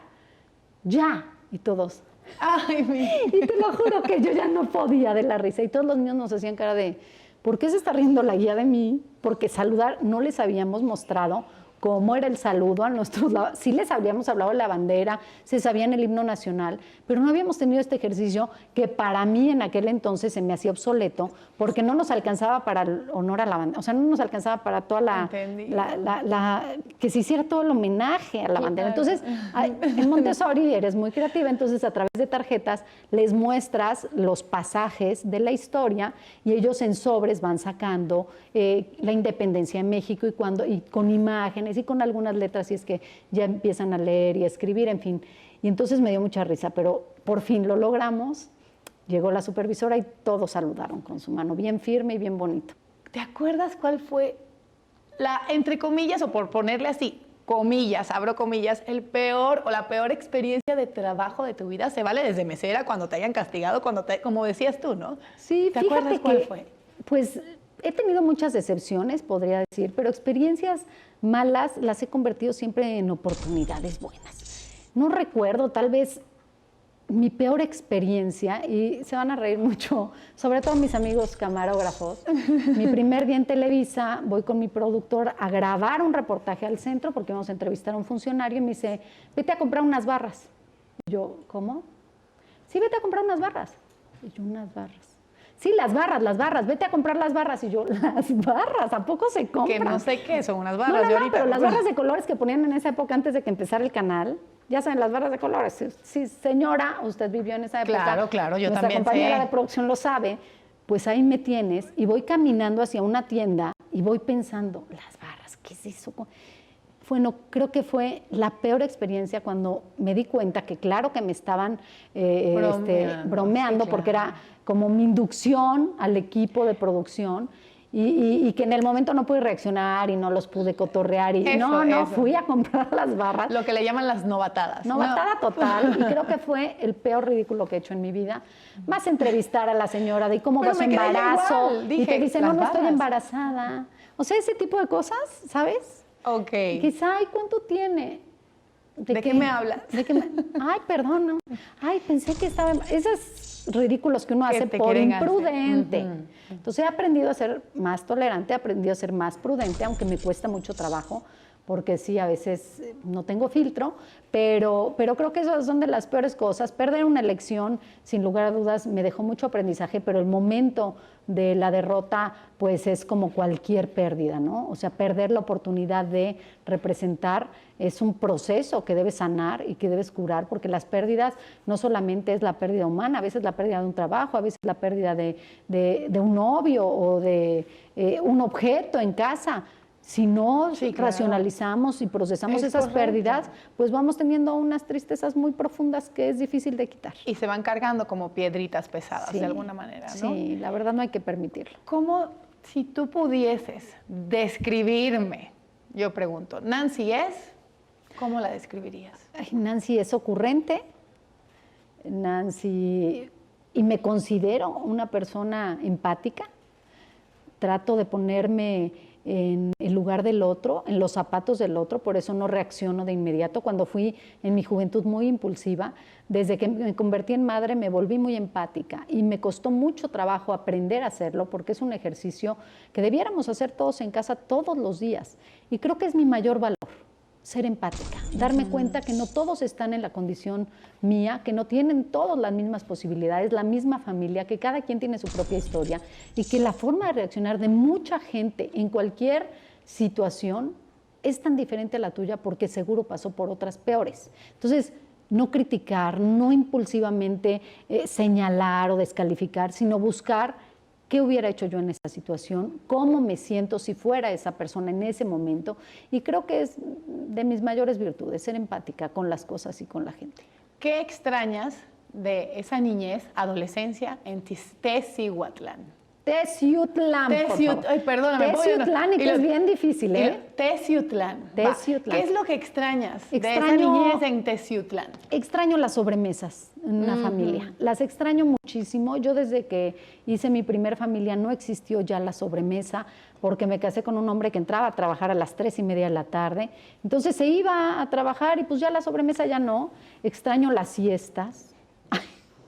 ya. Y todos... Ay, y te lo juro que yo ya no podía de la risa. Y todos los niños nos hacían cara de, ¿por qué se está riendo la guía de mí? Porque saludar no les habíamos mostrado cómo era el saludo a nuestros... Sí les habíamos hablado de la bandera, se sabían el himno nacional, pero no habíamos tenido este ejercicio que para mí en aquel entonces se me hacía obsoleto porque no nos alcanzaba para el honor a la bandera, o sea, no nos alcanzaba para toda que se hiciera todo el homenaje a la bandera. Entonces, en Montessori eres muy creativa, entonces a través de tarjetas les muestras los pasajes de la historia y ellos en sobres van sacando la independencia de México y con imágenes y con algunas letras, y es que ya empiezan a leer y a escribir, en fin. Y entonces me dio mucha risa, pero por fin lo logramos. Llegó la supervisora y todos saludaron con su mano, bien firme y bien bonito. ¿Te acuerdas cuál fue la, entre comillas, o por ponerle así, comillas, abro comillas, el peor o la peor experiencia de trabajo de tu vida? Se vale desde mesera, cuando te hayan castigado, como decías tú, ¿no? Sí, ¿te acuerdas cuál fue? Pues he tenido muchas decepciones, podría decir, pero experiencias malas las he convertido siempre en oportunidades buenas. No recuerdo, tal vez mi peor experiencia, y se van a reír mucho, sobre todo mis amigos camarógrafos. Mi primer día en Televisa, voy con mi productor a grabar un reportaje al centro porque vamos a entrevistar a un funcionario y me dice, vete a comprar unas barras. Y yo, ¿cómo? Sí, vete a comprar unas barras. Y yo, ¿unas barras? Sí, las barras, vete a comprar las barras. Y yo, las barras, ¿a poco se compran? Que no sé qué son unas barras no, de ahorita. Pero las barras de colores que ponían en esa época antes de que empezara el canal, ya saben, las barras de colores. Sí, señora, usted vivió en esa época. Claro, yo Nuestra también compañera sé. de producción lo sabe. Pues ahí me tienes y voy caminando hacia una tienda y voy pensando, las barras, ¿qué es eso? Bueno, creo que fue la peor experiencia cuando me di cuenta que claro que me estaban bromeando sí, porque era como mi inducción al equipo de producción y que en el momento no pude reaccionar y no los pude cotorrear y fui a comprar las barras. Lo que le llaman las novatadas. Novatada total, y creo que fue el peor ridículo que he hecho en mi vida. Más entrevistar a la señora de cómo va su embarazo y te dice, no estoy embarazada. O sea, ese tipo de cosas, ¿sabes? Ok. Quizá, ¿y cuánto tiene? ¿De qué me hablas? Ay, perdón, no. Ay, pensé que estaba... Esos ridículos que uno hace por imprudente. Entonces he aprendido a ser más tolerante, he aprendido a ser más prudente, aunque me cuesta mucho trabajo, porque sí, a veces no tengo filtro, pero creo que esas son de las peores cosas. Perder una elección, sin lugar a dudas, me dejó mucho aprendizaje, pero el momento de la derrota, pues es como cualquier pérdida, ¿no? O sea, perder la oportunidad de representar es un proceso que debes sanar y que debes curar, porque las pérdidas no solamente es la pérdida humana, a veces la pérdida de un trabajo, a veces la pérdida de un novio o de un objeto en casa. Si no racionalizamos y procesamos esas pérdidas, pues vamos teniendo unas tristezas muy profundas que es difícil de quitar. Y se van cargando como piedritas pesadas de alguna manera, ¿no? Sí, la verdad no hay que permitirlo. ¿Cómo, si tú pudieses describirme, yo pregunto, Nancy es, ¿cómo la describirías? Ay, Nancy es ocurrente, Nancy, y me considero una persona empática, trato de ponerme en el lugar del otro, en los zapatos del otro, por eso no reacciono de inmediato. Cuando fui en mi juventud muy impulsiva, desde que me convertí en madre me volví muy empática y me costó mucho trabajo aprender a hacerlo porque es un ejercicio que debiéramos hacer todos en casa todos los días y creo que es mi mayor valor. Ser empática, darme cuenta que no todos están en la condición mía, que no tienen todas las mismas posibilidades, la misma familia, que cada quien tiene su propia historia y que la forma de reaccionar de mucha gente en cualquier situación es tan diferente a la tuya porque seguro pasó por otras peores. Entonces, no criticar, no impulsivamente señalar o descalificar, sino buscar ¿qué hubiera hecho yo en esa situación? ¿Cómo me siento si fuera esa persona en ese momento? Y creo que es de mis mayores virtudes, ser empática con las cosas y con la gente. ¿Qué extrañas de esa niñez, adolescencia en Teciutlán? Teciutlán, ay, perdóname. Teciutlán, y que es bien difícil, ¿eh? Teciutlán. Teciutlán. ¿Qué es lo que extrañas de esa niñez en Teciutlán? Extraño las sobremesas en una familia. Las extraño muchísimo. Yo desde que hice mi primer familia no existió ya la sobremesa porque me casé con un hombre que entraba a trabajar a las 3:30 de la tarde. Entonces se iba a trabajar y pues ya la sobremesa ya no. Extraño las siestas.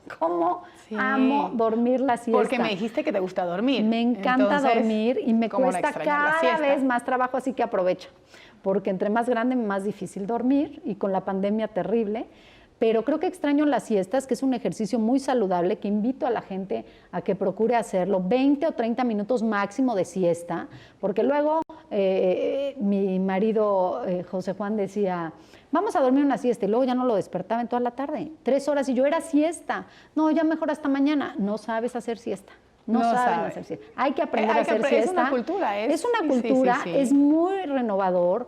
cómo amo dormir la siesta. Porque me dijiste que te gusta dormir. Me encanta dormir y me cuesta cada vez más trabajo, así que aprovecha. Porque entre más grande, más difícil dormir y con la pandemia terrible. Pero creo que extraño las siestas, que es un ejercicio muy saludable, que invito a la gente a que procure hacerlo, 20 o 30 minutos máximo de siesta, porque luego mi marido José Juan decía, vamos a dormir una siesta, y luego ya no lo despertaba en toda la tarde, 3 horas, y yo era siesta, no, ya mejor hasta mañana, no sabes hacer siesta. No saben hacer siesta. Hay que aprender a hacer siesta. Es una cultura. Es una cultura, es muy renovador,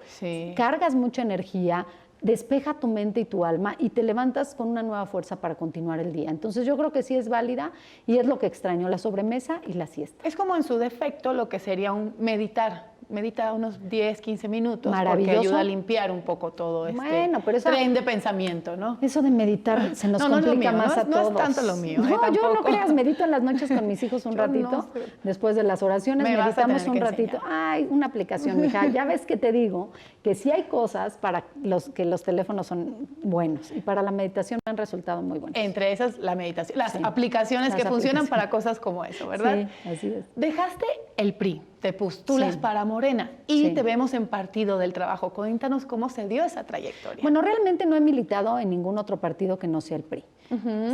cargas mucha energía, despeja tu mente y tu alma y te levantas con una nueva fuerza para continuar el día. Entonces yo creo que sí es válida y es lo que extraño, la sobremesa y la siesta. Es como en su defecto lo que sería un meditar. Medita unos 10, 15 minutos. Maravilloso. Porque ayuda a limpiar un poco todo pero tren de pensamiento, ¿no? Eso de meditar se nos complica más a todos. No es tanto lo mío. No, yo no creas, medito en las noches con mis hijos un ratito. Después de las oraciones meditamos un ratito. Ay, una aplicación, mija. Ya ves que te digo que sí hay cosas para que los teléfonos son buenos y para la meditación me han resultado muy buenos. Entre esas, la meditación, las aplicaciones que funcionan para cosas como eso, ¿verdad? Sí, así es. Dejaste el PRI, te postulas para Morena y te vemos en Partido del Trabajo. Cuéntanos cómo se dio esa trayectoria. Bueno, realmente no he militado en ningún otro partido que no sea el PRI.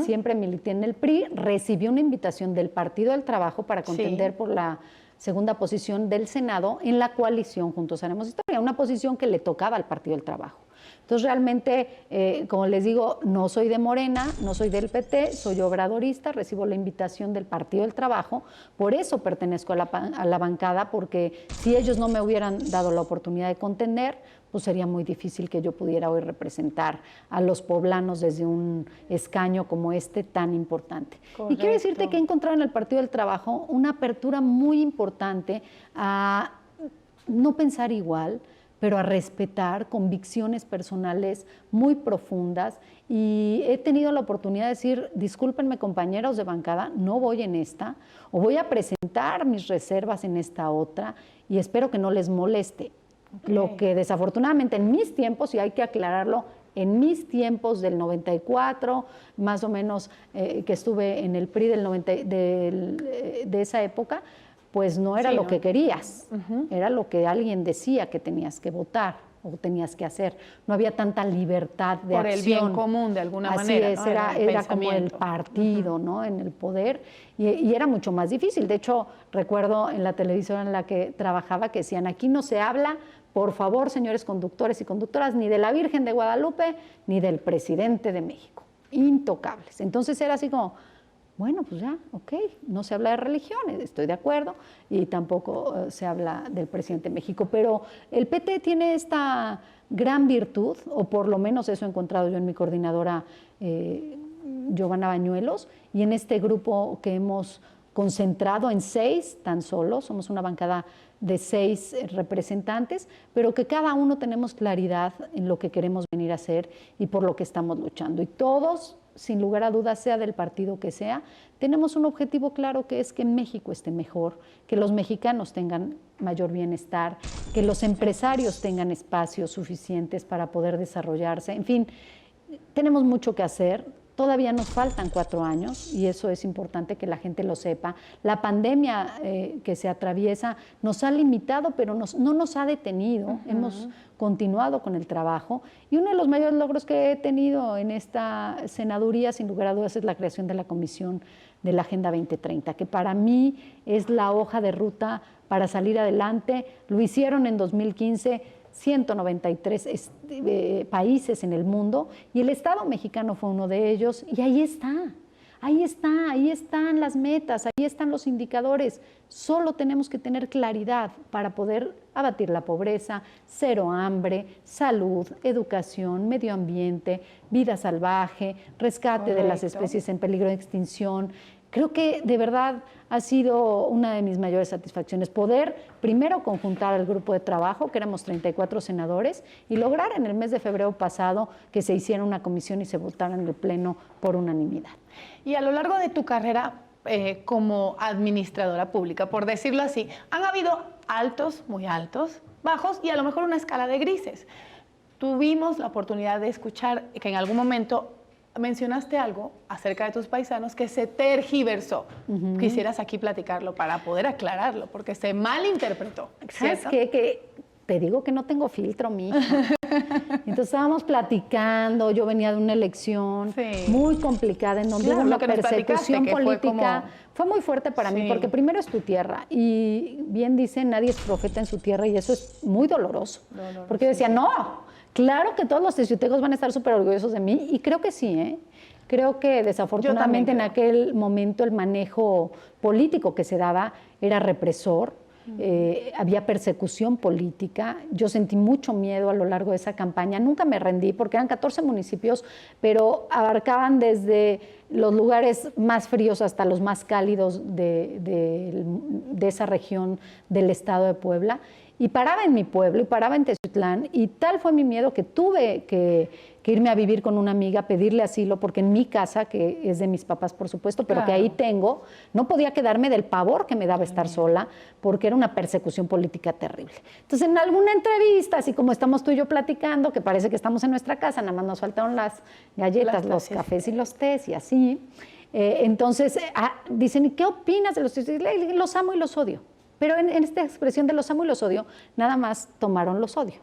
Siempre milité en el PRI, recibí una invitación del Partido del Trabajo para contender por la segunda posición del Senado en la coalición Juntos Haremos Historia, una posición que le tocaba al Partido del Trabajo. Entonces, realmente, como les digo, no soy de Morena, no soy del PT, soy obradorista, recibo la invitación del Partido del Trabajo, por eso pertenezco a la bancada, porque si ellos no me hubieran dado la oportunidad de contender, pues sería muy difícil que yo pudiera hoy representar a los poblanos desde un escaño como este tan importante. Correcto. Y quiero decirte que he encontrado en el Partido del Trabajo una apertura muy importante a no pensar igual, pero a respetar convicciones personales muy profundas, y he tenido la oportunidad de decir, discúlpenme compañeros de bancada, no voy en esta, o voy a presentar mis reservas en esta otra, y espero que no les moleste. Lo que desafortunadamente en mis tiempos, y hay que aclararlo, en mis tiempos del 94, más o menos que estuve en el PRI de esa época, pues no era lo que querías, era lo que alguien decía que tenías que votar o tenías que hacer. No había tanta libertad de acción. Por el bien común, de alguna manera. Así es, ¿no? Era como el partido, ¿no? En el poder, y era mucho más difícil. De hecho, recuerdo en la televisora en la que trabajaba que decían, aquí no se habla, por favor, señores conductores y conductoras, ni de la Virgen de Guadalupe, ni del presidente de México. Intocables. Entonces era así como, bueno, pues ya, ok, no se habla de religiones, estoy de acuerdo, y tampoco se habla del presidente de México, pero el PT tiene esta gran virtud, o por lo menos eso he encontrado yo en mi coordinadora Giovanna Bañuelos, y en este grupo que hemos concentrado en 6 tan solo, somos una bancada de 6 representantes, pero que cada uno tenemos claridad en lo que queremos venir a hacer y por lo que estamos luchando, y todos, sin lugar a dudas, sea del partido que sea, tenemos un objetivo claro, que es que México esté mejor, que los mexicanos tengan mayor bienestar, que los empresarios tengan espacios suficientes para poder desarrollarse. En fin, tenemos mucho que hacer. Todavía nos faltan 4 años y eso es importante que la gente lo sepa. La pandemia que se atraviesa nos ha limitado, pero no nos ha detenido. Hemos continuado con el trabajo, y uno de los mayores logros que he tenido en esta senaduría, sin lugar a dudas, es la creación de la Comisión de la Agenda 2030, que para mí es la hoja de ruta para salir adelante. Lo hicieron en 2015 193 países en el mundo, y el Estado mexicano fue uno de ellos, y ahí están las metas, ahí están los indicadores. Solo tenemos que tener claridad para poder abatir la pobreza, cero hambre, salud, educación, medio ambiente, vida salvaje, rescate de las especies en peligro de extinción. Creo que de verdad ha sido una de mis mayores satisfacciones poder primero conjuntar al grupo de trabajo, que éramos 34 senadores, y lograr en el mes de febrero pasado que se hiciera una comisión y se votara en el Pleno por unanimidad. Y a lo largo de tu carrera como administradora pública, por decirlo así, han habido altos, muy altos, bajos y a lo mejor una escala de grises. Tuvimos la oportunidad de escuchar que en algún momento mencionaste algo acerca de tus paisanos que se tergiversó. Quisieras aquí platicarlo para poder aclararlo, porque se malinterpretó. ¿Sabes qué? Que te digo que no tengo filtro, mija. Entonces estábamos platicando, yo venía de una elección muy complicada en donde hubo una persecución política. Fue muy fuerte para mí, porque primero es tu tierra y bien dicen, nadie es profeta en su tierra y eso es muy doloroso. Porque yo decía, no, claro que todos los teciutecos van a estar súper orgullosos de mí y creo que sí, ¿eh? Creo que desafortunadamente en aquel momento el manejo político que se daba era represor. Había persecución política, yo sentí mucho miedo a lo largo de esa campaña, nunca me rendí porque eran 14 municipios, pero abarcaban desde los lugares más fríos hasta los más cálidos de esa región del estado de Puebla, y paraba en mi pueblo y paraba en Teciutlán, y tal fue mi miedo que tuve que irme a vivir con una amiga, pedirle asilo, porque en mi casa, que es de mis papás por supuesto, pero que ahí tengo, no podía quedarme del pavor que me daba estar sola, porque era una persecución política terrible. Entonces en alguna entrevista, así como estamos tú y yo platicando, que parece que estamos en nuestra casa, nada más nos faltaron las galletas, los cafés y los tés y así, entonces dicen, ¿y qué opinas de los tés? Los amo y los odio. Pero en esta expresión de los amo y los odio, nada más tomaron los odio.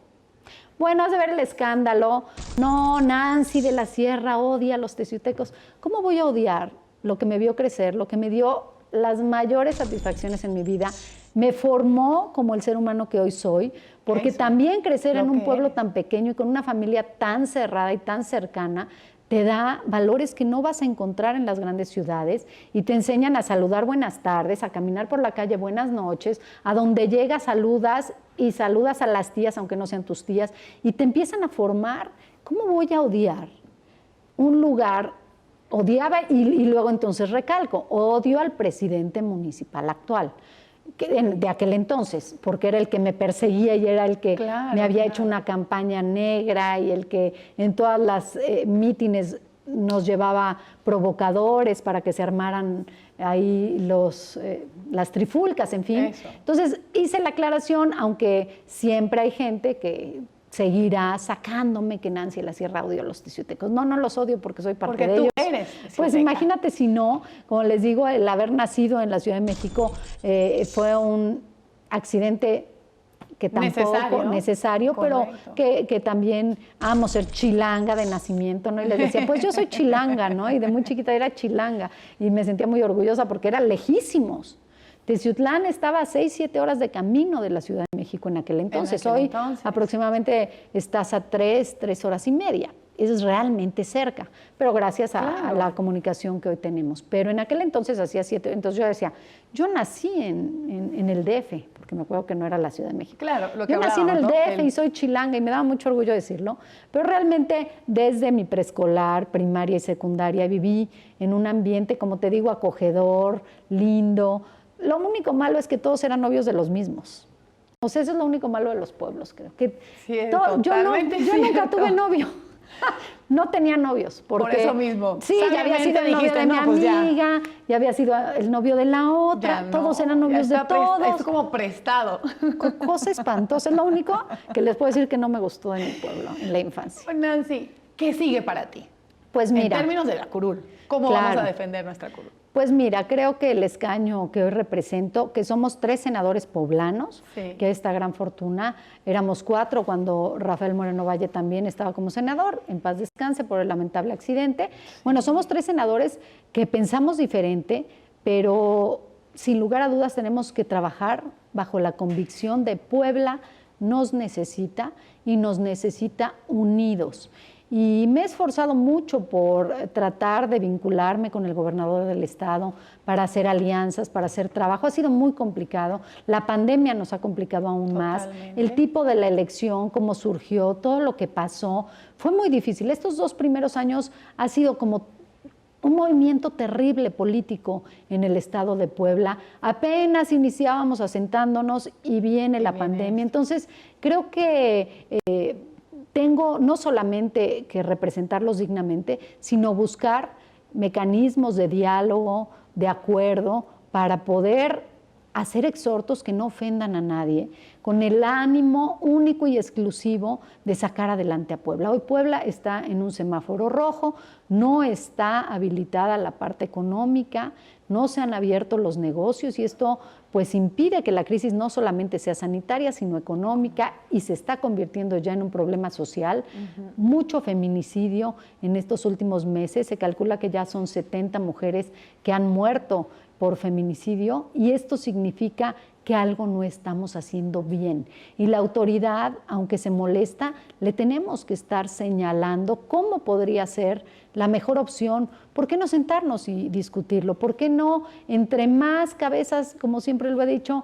Bueno, has de ver el escándalo. No, Nancy de la Sierra odia a los teciutecos. ¿Cómo voy a odiar lo que me vio crecer, lo que me dio las mayores satisfacciones en mi vida? Me formó como el ser humano que hoy soy, porque también crecer en un pueblo tan pequeño y con una familia tan cerrada y tan cercana te da valores que no vas a encontrar en las grandes ciudades y te enseñan a saludar buenas tardes, a caminar por la calle buenas noches, a donde llegas saludas y saludas a las tías aunque no sean tus tías y te empiezan a formar. ¿Cómo voy a odiar un lugar? Odiaba y luego entonces recalco, odio al presidente municipal actual. De aquel entonces, porque era el que me perseguía y era el que me había hecho una campaña negra y el que en todas las mítines nos llevaba provocadores para que se armaran ahí las trifulcas, en fin. Entonces hice la aclaración, aunque siempre hay gente que seguirá sacándome que Nancy de la Sierra odio a los teciutecos. No, no los odio porque soy parte de ellos. Porque tú eres teciuteca. Pues imagínate si no, como les digo, el haber nacido en la Ciudad de México fue un accidente que tampoco necesario, pero que también amo ser chilanga de nacimiento, ¿no? Y les decía, pues yo soy chilanga, ¿no? Y de muy chiquita era chilanga y me sentía muy orgullosa porque eran lejísimos. Teciutlán estaba a 6, 7 horas de camino de la Ciudad de México en aquel entonces. Hoy aproximadamente estás a 3 horas y media. Eso es realmente cerca, pero gracias a la comunicación que hoy tenemos. Pero en aquel entonces hacía 7, entonces yo decía, yo nací en el DF, porque me acuerdo que no era la Ciudad de México. Claro, lo que yo nací en el DF y soy chilanga y me daba mucho orgullo decirlo, pero realmente desde mi preescolar, primaria y secundaria viví en un ambiente, como te digo, acogedor, lindo. Lo único malo es que todos eran novios de los mismos. O sea, eso es lo único malo de los pueblos, creo. Que yo nunca tuve novio. No tenía novios. Porque, por eso mismo. Sí, ya había sido el novio de mi amiga, ya había sido el novio de la otra, todos eran novios de todos. Es como prestado. Cosa espantosa. Es lo único que les puedo decir que no me gustó de mi pueblo, en la infancia. Nancy, ¿qué sigue para ti? Pues mira. En términos de la curul, ¿cómo vamos a defender nuestra curul? Pues mira, creo que el escaño que hoy represento, que somos 3 senadores poblanos, que esta gran fortuna, éramos 4 cuando Rafael Moreno Valle también estaba como senador, en paz descanse por el lamentable accidente. Bueno, somos 3 senadores que pensamos diferente, pero sin lugar a dudas tenemos que trabajar bajo la convicción de Puebla nos necesita y nos necesita unidos. Y me he esforzado mucho por tratar de vincularme con el gobernador del estado para hacer alianzas, para hacer trabajo. Ha sido muy complicado. La pandemia nos ha complicado aún más. El tipo de la elección, cómo surgió, todo lo que pasó, fue muy difícil. Estos 2 primeros años ha sido como un movimiento terrible político en el estado de Puebla. Apenas iniciábamos asentándonos y viene la pandemia. Entonces, creo que tengo no solamente que representarlos dignamente, sino buscar mecanismos de diálogo, de acuerdo, para poder hacer exhortos que no ofendan a nadie, con el ánimo único y exclusivo de sacar adelante a Puebla. Hoy Puebla está en un semáforo rojo, no está habilitada la parte económica, no se han abierto los negocios y esto pues impide que la crisis no solamente sea sanitaria, sino económica y se está convirtiendo ya en un problema social. Mucho feminicidio en estos últimos meses, se calcula que ya son 70 mujeres que han muerto por feminicidio y esto significa que algo no estamos haciendo bien. Y la autoridad, aunque se molesta, le tenemos que estar señalando cómo podría ser la mejor opción. ¿Por qué no sentarnos y discutirlo? ¿Por qué no, entre más cabezas, como siempre lo he dicho,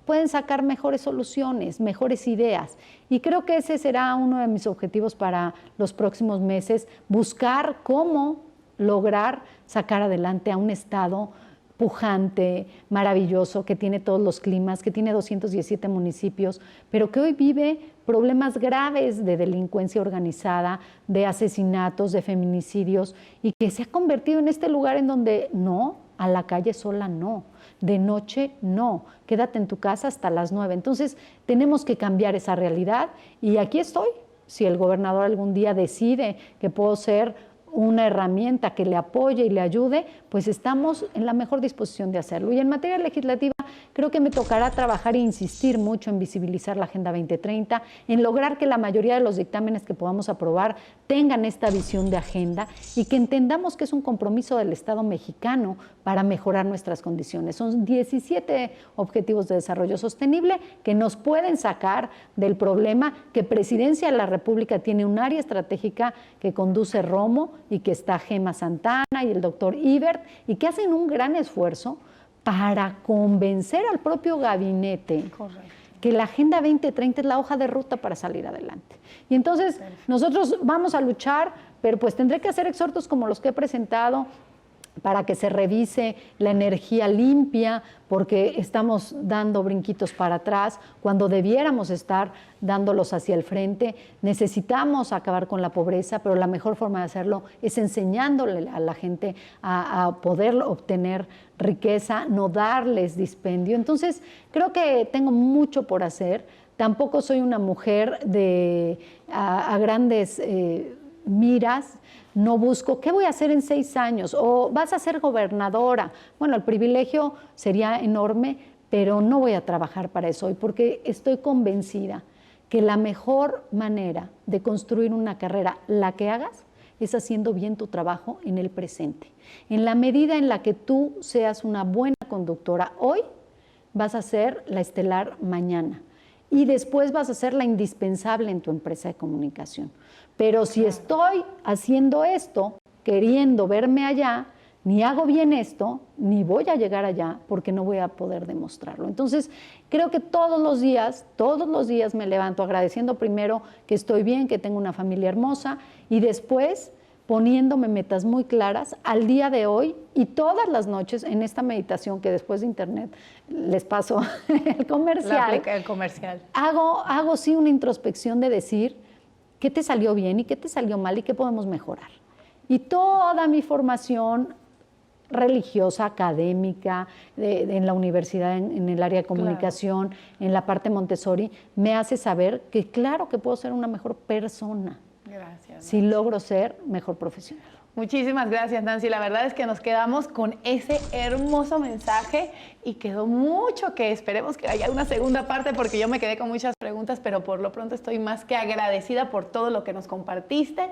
pueden sacar mejores soluciones, mejores ideas? Y creo que ese será uno de mis objetivos para los próximos meses, buscar cómo lograr sacar adelante a un estado pujante, maravilloso, que tiene todos los climas, que tiene 217 municipios, pero que hoy vive problemas graves de delincuencia organizada, de asesinatos, de feminicidios, y que se ha convertido en este lugar en donde no, a la calle sola no, de noche no, quédate en tu casa hasta las 9. Entonces tenemos que cambiar esa realidad y aquí estoy. Si el gobernador algún día decide que puedo ser una herramienta que le apoye y le ayude, pues estamos en la mejor disposición de hacerlo. Y en materia legislativa, creo que me tocará trabajar e insistir mucho en visibilizar la Agenda 2030, en lograr que la mayoría de los dictámenes que podamos aprobar tengan esta visión de agenda y que entendamos que es un compromiso del Estado mexicano para mejorar nuestras condiciones. Son 17 objetivos de desarrollo sostenible que nos pueden sacar del problema que Presidencia de la República tiene un área estratégica que conduce Romo y que está Gema Santana y el doctor Ibert y que hacen un gran esfuerzo para convencer al propio gabinete que la Agenda 2030 es la hoja de ruta para salir adelante. Y entonces nosotros vamos a luchar, pero pues tendré que hacer exhortos como los que he presentado para que se revise la energía limpia, porque estamos dando brinquitos para atrás cuando debiéramos estar dándolos hacia el frente. Necesitamos acabar con la pobreza, pero la mejor forma de hacerlo es enseñándole a la gente a poder obtener riqueza, no darles dispendio. Entonces, creo que tengo mucho por hacer. Tampoco soy una mujer a grandes miras. No busco, ¿qué voy a hacer en 6 años? O vas a ser gobernadora. Bueno, el privilegio sería enorme, pero no voy a trabajar para eso hoy, porque estoy convencida que la mejor manera de construir una carrera, la que hagas, es haciendo bien tu trabajo en el presente. En la medida en la que tú seas una buena conductora hoy, vas a ser la estelar mañana. Y después vas a ser la indispensable en tu empresa de comunicación. Pero si estoy haciendo esto, queriendo verme allá, ni hago bien esto, ni voy a llegar allá, porque no voy a poder demostrarlo. Entonces, creo que todos los días me levanto agradeciendo primero que estoy bien, que tengo una familia hermosa, y después poniéndome metas muy claras al día de hoy y todas las noches en esta meditación que después de internet les paso el comercial. El comercial. Hago sí una introspección de decir qué te salió bien y qué te salió mal y qué podemos mejorar. Y toda mi formación religiosa, académica, en la universidad, en el área de comunicación, en la parte Montessori, me hace saber que claro que puedo ser una mejor persona. Gracias. Si logro ser mejor profesional. Muchísimas gracias, Nancy. La verdad es que nos quedamos con ese hermoso mensaje y quedó mucho que esperemos que haya una segunda parte porque yo me quedé con muchas preguntas, pero por lo pronto estoy más que agradecida por todo lo que nos compartiste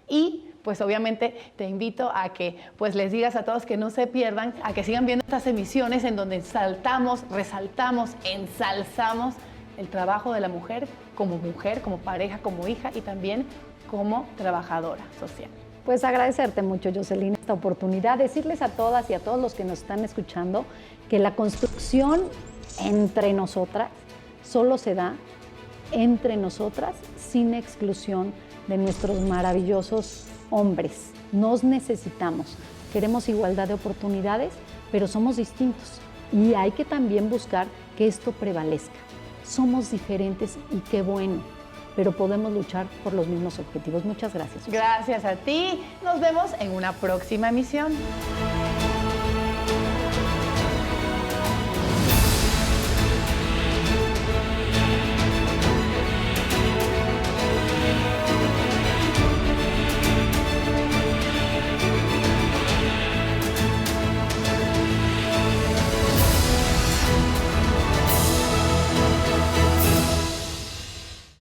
y pues obviamente te invito a que pues les digas a todos que no se pierdan, a que sigan viendo estas emisiones en donde saltamos, resaltamos, ensalzamos el trabajo de la mujer, como pareja, como hija y también como trabajadora social. Pues agradecerte mucho, Jocelyn, esta oportunidad, decirles a todas y a todos los que nos están escuchando que la construcción entre nosotras solo se da entre nosotras sin exclusión de nuestros maravillosos hombres. Nos necesitamos, queremos igualdad de oportunidades, pero somos distintos y hay que también buscar que esto prevalezca. Somos diferentes y qué bueno, pero podemos luchar por los mismos objetivos. Muchas gracias. Gracias a ti. Nos vemos en una próxima emisión.